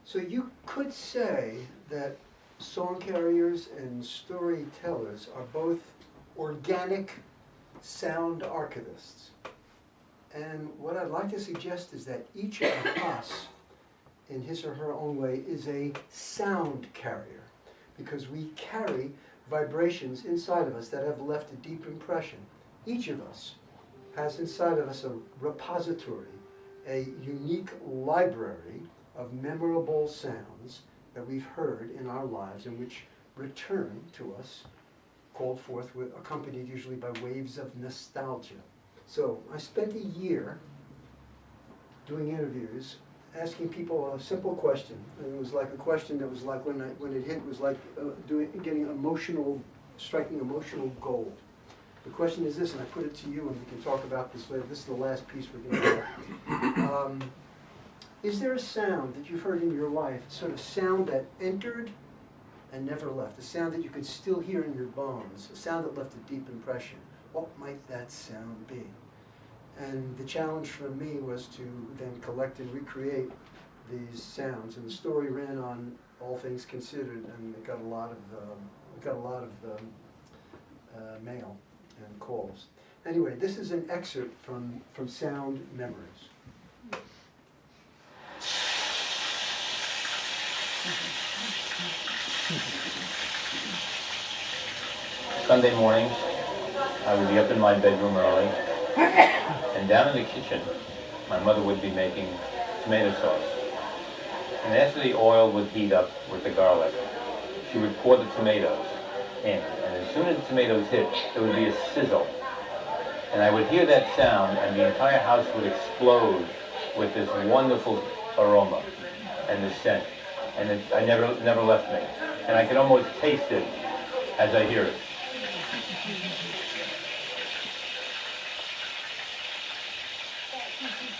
So you could say that song carriers and storytellers are both organic sound archivists. And what I'd like to suggest is that each of us, in his or her own way, is a sound carrier, because we carry vibrations inside of us that have left a deep impression. Each of us has inside of us a repository, a unique library of memorable sounds that we've heard in our lives and which return to us, called forth, accompanied usually by waves of nostalgia. So I spent a year doing interviews, asking people a simple question. And it was like a question that was like, when it hit, it was like striking emotional gold. The question is this, and I put it to you, and we can talk about this later. This is the last piece we're going to do. Is there a sound that you've heard in your life, sort of sound that entered and never left, a sound that you could still hear in your bones, a sound that left a deep impression? What might that sound be? And the challenge for me was to then collect and recreate these sounds. And the story ran on All Things Considered, and it got a lot of mail and calls. Anyway, this is an excerpt from Sound Memories. Sunday mornings, I would be up in my bedroom early, and down in the kitchen, my mother would be making tomato sauce. And after the oil would heat up with the garlic, she would pour the tomatoes in. And as soon as the tomatoes hit, there would be a sizzle. And I would hear that sound, and the entire house would explode with this wonderful aroma and the scent. And I never left me. And I could almost taste it as I hear it.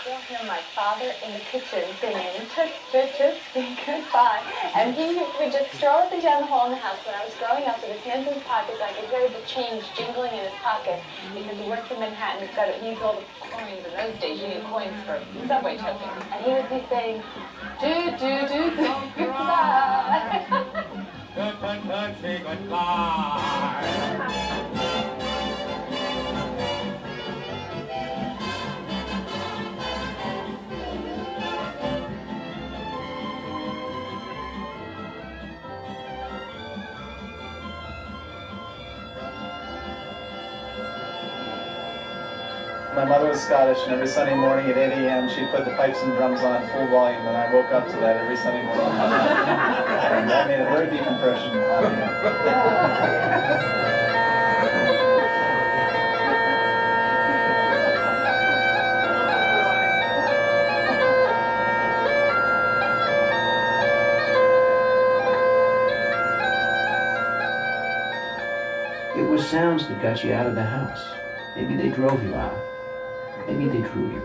Still hear my father in the kitchen singing "Toot toot toot, say goodbye," and he would just stroll up and down the hall in the house. When I was growing up, with his hands in his pockets, I could hear the change jingling in his pockets because he works in Manhattan. He needs all the coins. In those days, you need coins for subway tokens, and he would be saying "Toot toot toot, say goodbye." Toot toot toot, say goodbye. My mother was Scottish, and every Sunday morning at 8 a.m. she'd put the pipes and drums on full volume, and I woke up to that every Sunday morning. And that made a very deep impression on me. It was sounds that got you out of the house. Maybe they drove you out. Maybe they drew you.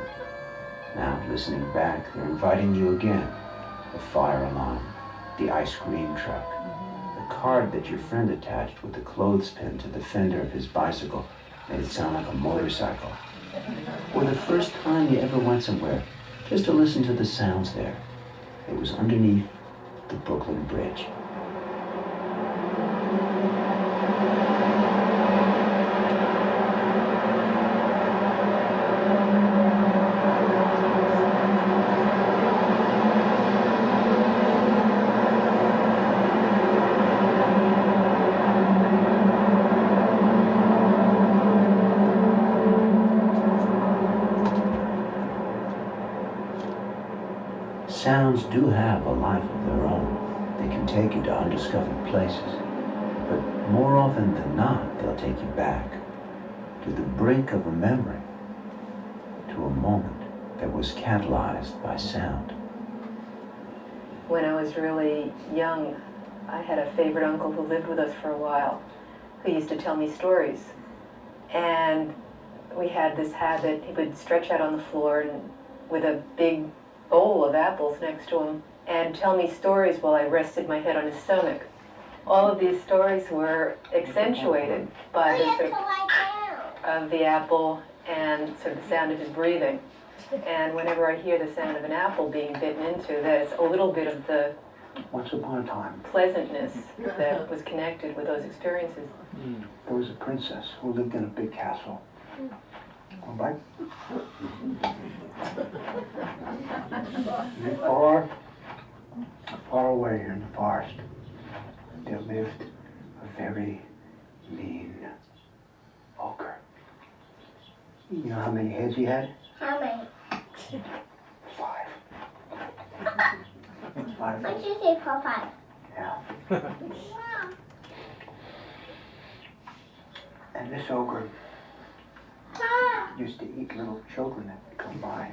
Now, listening back, they're inviting you again. The fire alarm, the ice cream truck, the card that your friend attached with the clothespin to the fender of his bicycle made it sound like a motorcycle. Or the first time you ever went somewhere, just to listen to the sounds there. It was underneath the Brooklyn Bridge. Sounds do have a life of their own. They can take you to undiscovered places. But more often than not, they'll take you back to the brink of a memory, to a moment that was catalyzed by sound. When I was really young, I had a favorite uncle who lived with us for a while, who used to tell me stories. And we had this habit, he would stretch out on the floor and with a big bowl of apples next to him and tell me stories while I rested my head on his stomach. All of these stories were accentuated by the sort of the apple and sort of the sound of his breathing. And whenever I hear the sound of an apple being bitten into, there's a little bit of the Once upon a time, pleasantness that was connected with those experiences. there was a princess who lived in a big castle. All right? And far, far away in the forest, there lived a very mean ogre. You know how many heads he had? How many? 5. 5. What'd you say, Papa? Yeah. And this ogre used to eat little children that would come by.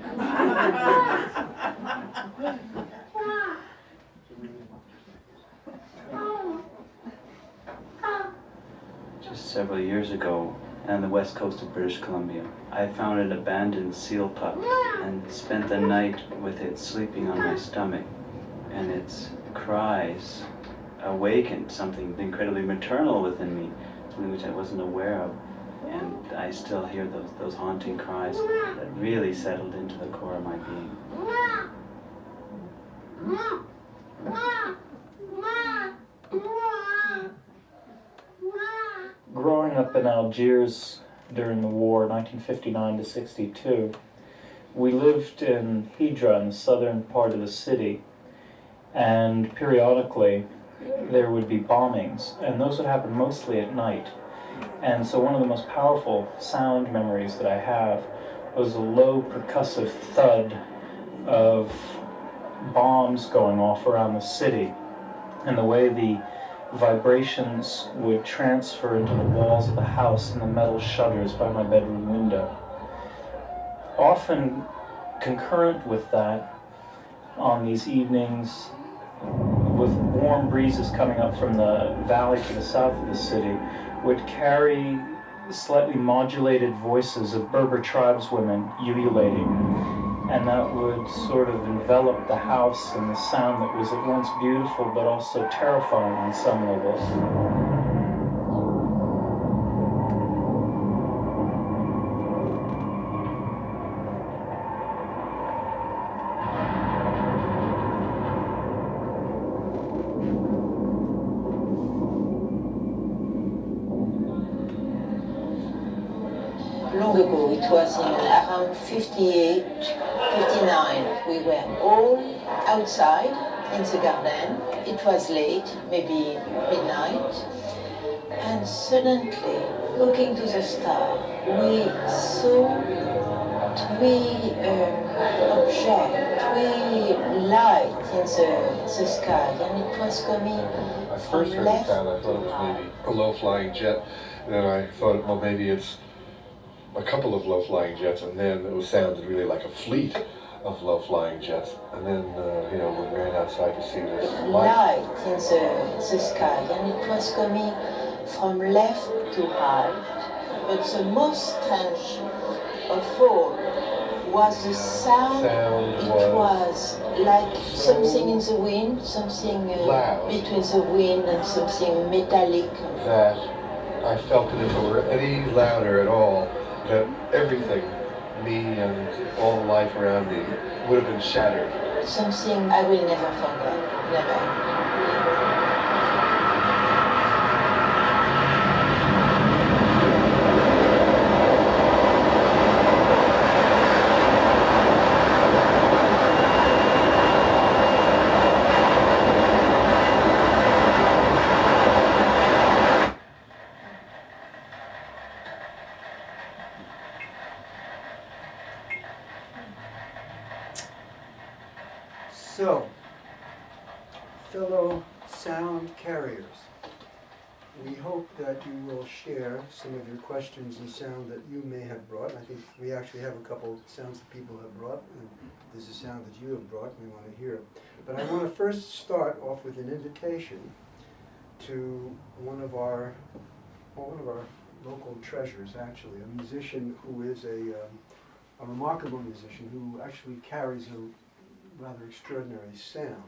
Just several years ago, on the west coast of British Columbia, I found an abandoned seal pup and spent the night with it sleeping on my stomach. And its cries awakened something incredibly maternal within me, something which I wasn't aware of. And I still hear those haunting cries that really settled into the core of my being. Growing up in Algiers during the war, 1959 to 62, we lived in Hydra in the southern part of the city, and periodically there would be bombings, and those would happen mostly at night. And so one of the most powerful sound memories that I have was a low percussive thud of bombs going off around the city, and the way the vibrations would transfer into the walls of the house and the metal shutters by my bedroom window. Often concurrent with that, on these evenings, with warm breezes coming up from the valley to the south of the city, would carry slightly modulated voices of Berber tribeswomen ululating. And that would sort of envelop the house in the sound that was at once beautiful but also terrifying on some levels. Long ago, it was in around 58, 59. We were all outside in the garden. It was late, maybe midnight. And suddenly, looking to the star, we saw three objects, three lights in the sky. And it was coming I from first heard the left sound, I thought it was maybe a low-flying jet. And then I thought, well, maybe it's a couple of low-flying jets, and then it sounded really like a fleet of low-flying jets. And then, you know, we ran outside to see this light in the sky, and it was coming from left to right. But the most strange of all was the sound. It was like something in the wind, something between the wind and something metallic. That I felt that if it were any louder at all, that everything, me and all the life around me, would have been shattered. Something I will never forget, never. So, fellow sound carriers, we hope that you will share some of your questions and sound that you may have brought. I think we actually have a couple sounds that people have brought, and there's a sound that you have brought, and we want to hear it. But I want to first start off with an invitation to one of our local treasures, actually, a musician who is a remarkable musician who actually carries a rather extraordinary sound,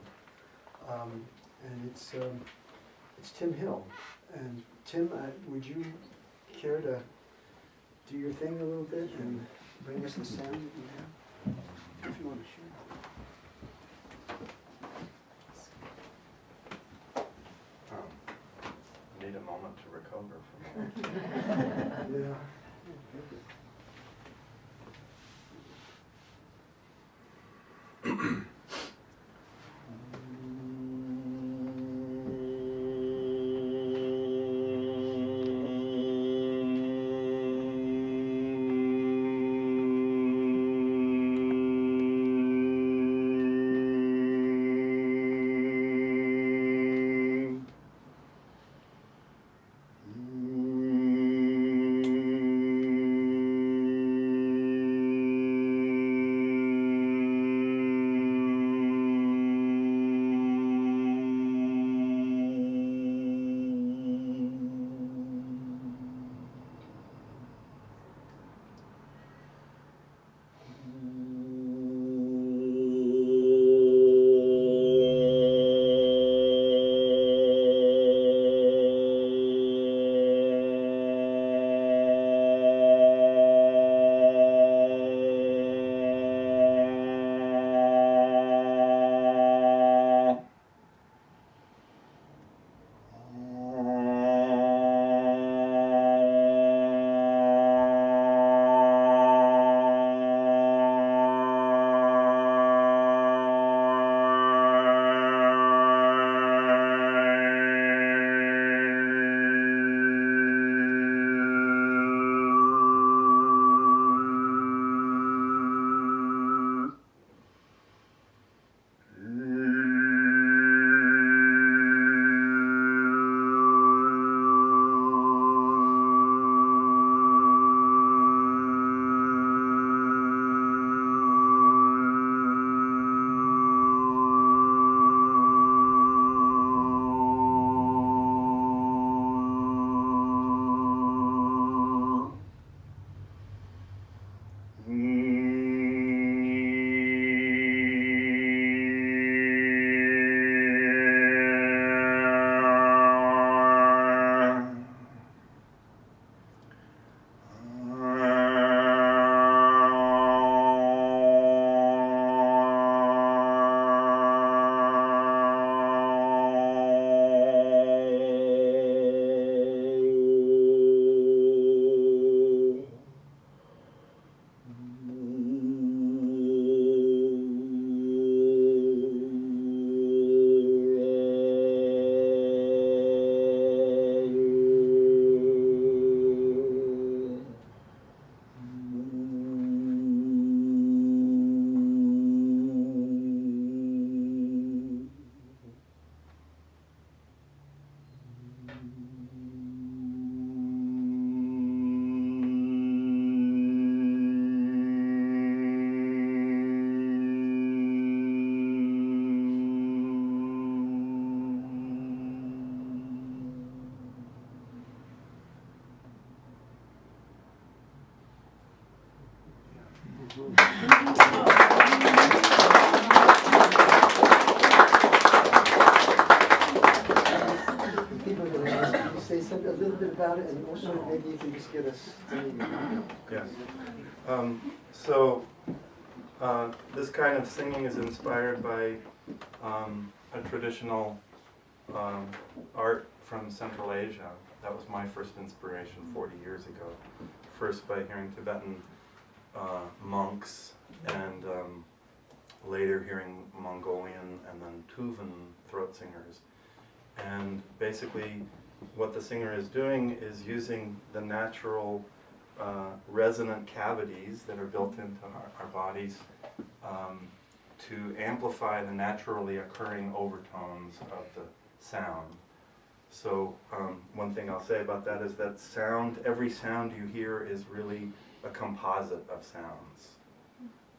and it's Tim Hill. And Tim, would you care to do your thing a little bit and bring us the sound that you have, if you want to share? Need a moment to recover from all. Yeah. about it, and also maybe you can just get us. Yes. So this kind of singing is inspired by a traditional art from Central Asia. That was my first inspiration 40 years ago. First by hearing Tibetan monks, and later hearing Mongolian and then Tuvan throat singers. And basically what the singer is doing is using the natural resonant cavities that are built into our bodies to amplify the naturally occurring overtones of the sound. So one thing I'll say about that is that sound, every sound you hear is really a composite of sounds.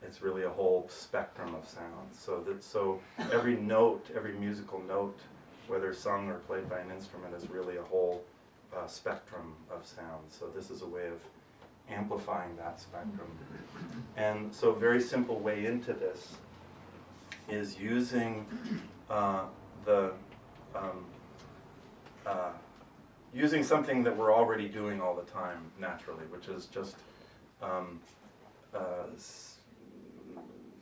It's really a whole spectrum of sounds. So every note, every musical note, whether sung or played by an instrument, is really a whole spectrum of sounds. So this is a way of amplifying that spectrum. And so a very simple way into this is using using something that we're already doing all the time naturally, which is just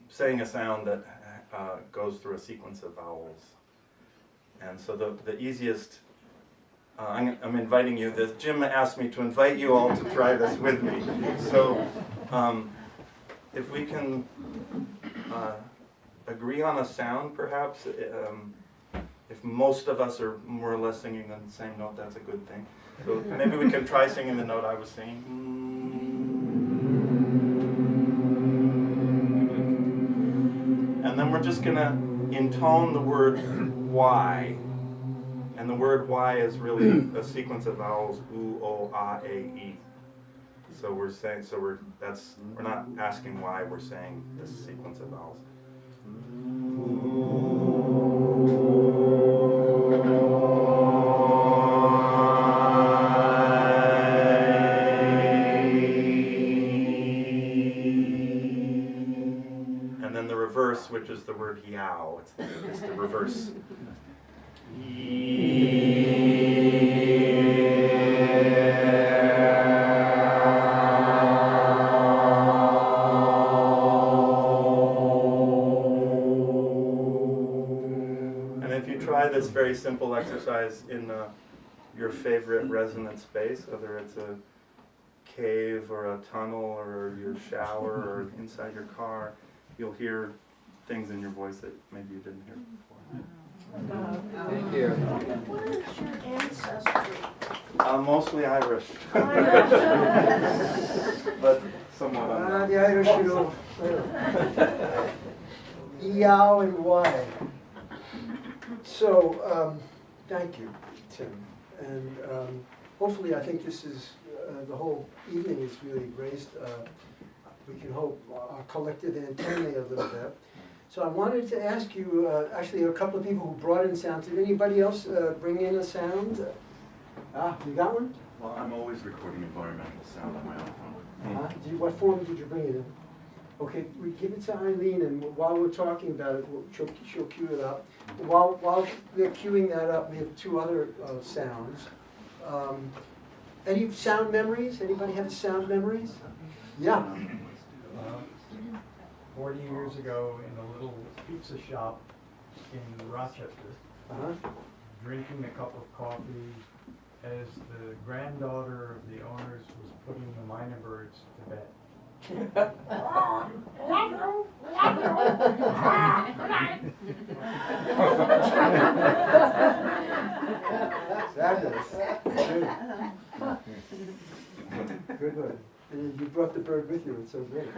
saying a sound that goes through a sequence of vowels. And so the easiest, I'm inviting you, Jim asked me to invite you all to try this with me. So if we can agree on a sound, perhaps, if most of us are more or less singing on the same note, that's a good thing. So maybe we can try singing the note I was singing. And then we're just going to intone the word Y. And the word Y is really a sequence of vowels: U, O, A, A, E. So we're saying, we're not asking why, we're saying this sequence of vowels. And then the reverse, which is the word Yao. It's the reverse. And if you try this very simple exercise in your favorite resonant space, whether it's a cave or a tunnel or your shower or inside your car, you'll hear things in your voice that maybe you didn't hear before. Thank you. What is your ancestry? Mostly Irish. But somewhat unknown. The Irish, you know. Yao and Y. So, thank you, Tim. And hopefully, I think this is, the whole evening is really raised, we can hope, our collective antennae a little bit. So I wanted to ask you, actually a couple of people who brought in sound. Did anybody else bring in a sound? You got one? Well, I'm always recording environmental sound on my own phone. What form did you bring it in? Okay, we give it to Eileen, and while we're talking about it, she'll cue it up. While they're queuing that up, we have two other sounds. Any sound memories? Anybody have sound memories? Yeah. 40 years ago in a little pizza shop in Rochester, drinking a cup of coffee as the granddaughter of the owners was putting the myna birds to bed. Good one. And you brought the bird with you, it's so great.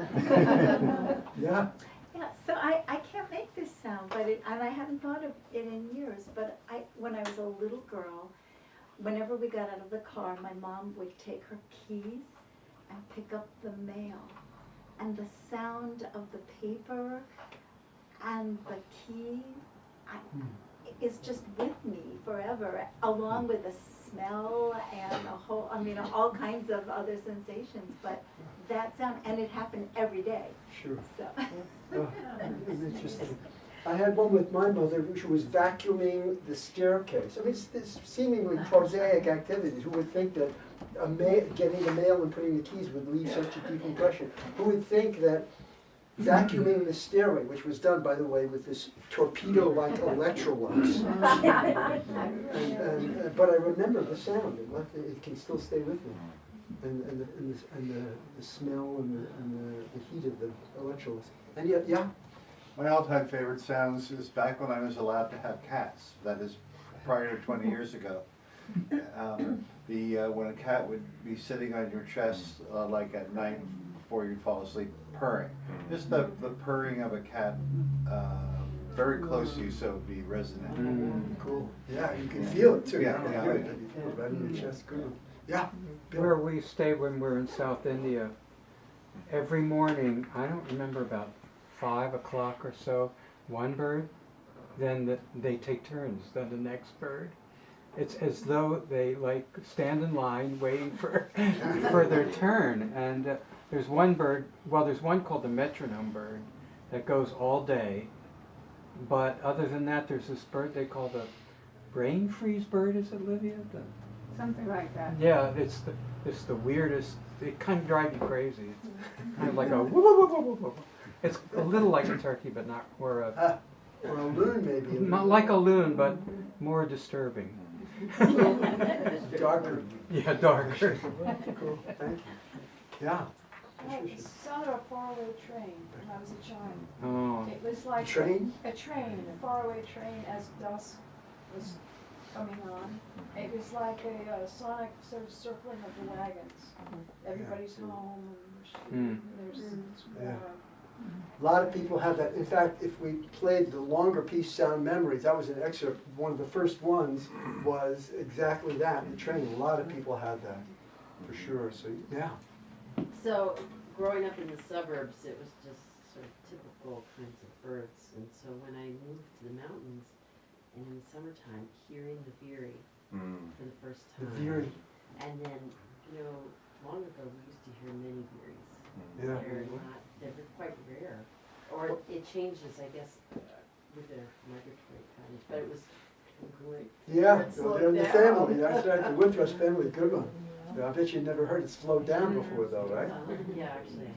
Yeah. Yeah, so I can't make this sound, but and I haven't thought of it in years, but when I was a little girl, whenever we got out of the car, my mom would take her keys and pick up the mail. And the sound of the paper and the key is just with me forever, along with the smell and all kinds of other sensations. But that sound, and it happened every day. Sure. So. Oh, interesting. I had one with my mother who was vacuuming the staircase. I mean, it's seemingly prosaic activities. Who would think that getting the mail and putting the keys would leave such a deep impression? Who would think that vacuuming the stairway, which was done, by the way, with this torpedo-like Electrolux. But I remember the sound. It can still stay with me. And the smell and the heat of the Electrolux. And yet, yeah. My all-time favorite sounds is back when I was allowed to have cats. That is prior to 20 years ago. When a cat would be sitting on your chest, like at night before you'd fall asleep, purring. Just the purring of a cat very close to you, so it would be resonant. Cool. Yeah, you can feel it too. Yeah, You yeah. feel it. You feel it right in your chest. Good. Yeah. Where we stayed when we were in South India, every morning, I don't remember, about 5 o'clock or so, one bird, then they take turns, then the next bird. It's as though they like stand in line waiting for their turn. And there's one bird, well, there's one called the metronome bird that goes all day. But other than that, there's this bird they call the brain freeze bird, is it, Livia? Something like that. Yeah, it's the weirdest. It kind of drives you crazy. It's kind of like a woo woo woo woo woo woo. It's a little like a turkey, but not or a loon maybe. Not like a loon, but more disturbing. Darker. Yeah, darker. Cool. Thank you. Yeah. It sounded a faraway train when I was a child. Oh. It was like Train? a faraway train as dusk was coming on. It was like a sonic sort of circling of the wagons. Everybody's home and there's Yeah. A lot of people have that. In fact, if we played the longer piece, Sound Memories, that was an excerpt. One of the first ones was exactly that, the train. A lot of people had that, for sure. So, yeah. So, growing up in the suburbs, it was just sort of typical kinds of birds. And so when I moved to the mountains, and in the summertime, hearing the veery for the first time. The veery. And then, long ago, we used to hear many veeries. Yeah. They're quite rare. Or it changes, I guess, with the migratory patterns. But it was great. Yeah, Slow they're in the down. family. That's right, the Woodrush family, good one. I bet you never heard it slowed down before, though, right? Yeah, actually.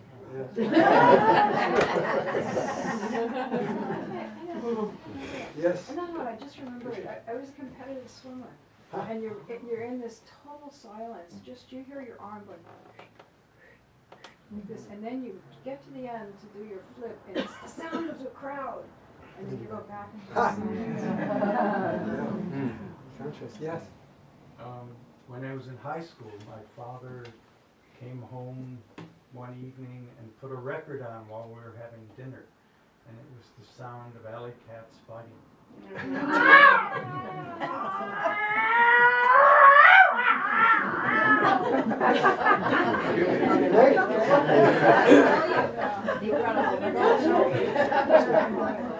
Yes. No, I just remembered. I was a competitive swimmer, and you're in this total silence. Just you hear your arm going like this, and then you get to the end to do your flip, and it's the sound of the crowd, and then you go back and Conscious, yes. When I was in high school, my father came home one evening and put a record on while we were having dinner, and it was the sound of alley cats fighting.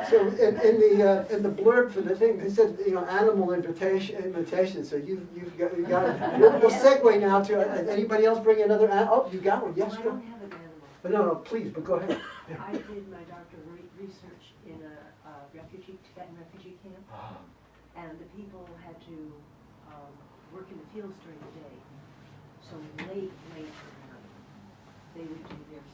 So in the blurb for the thing, they said animal imitation. So you've got we'll segue now to anybody else bring another animal? Oh, you got one. Yes, I go. don't have an animal. No, please, but go ahead. I did my doctoral research in a Tibetan refugee camp, and the people had to work in the fields during the day. So late at night, they would do their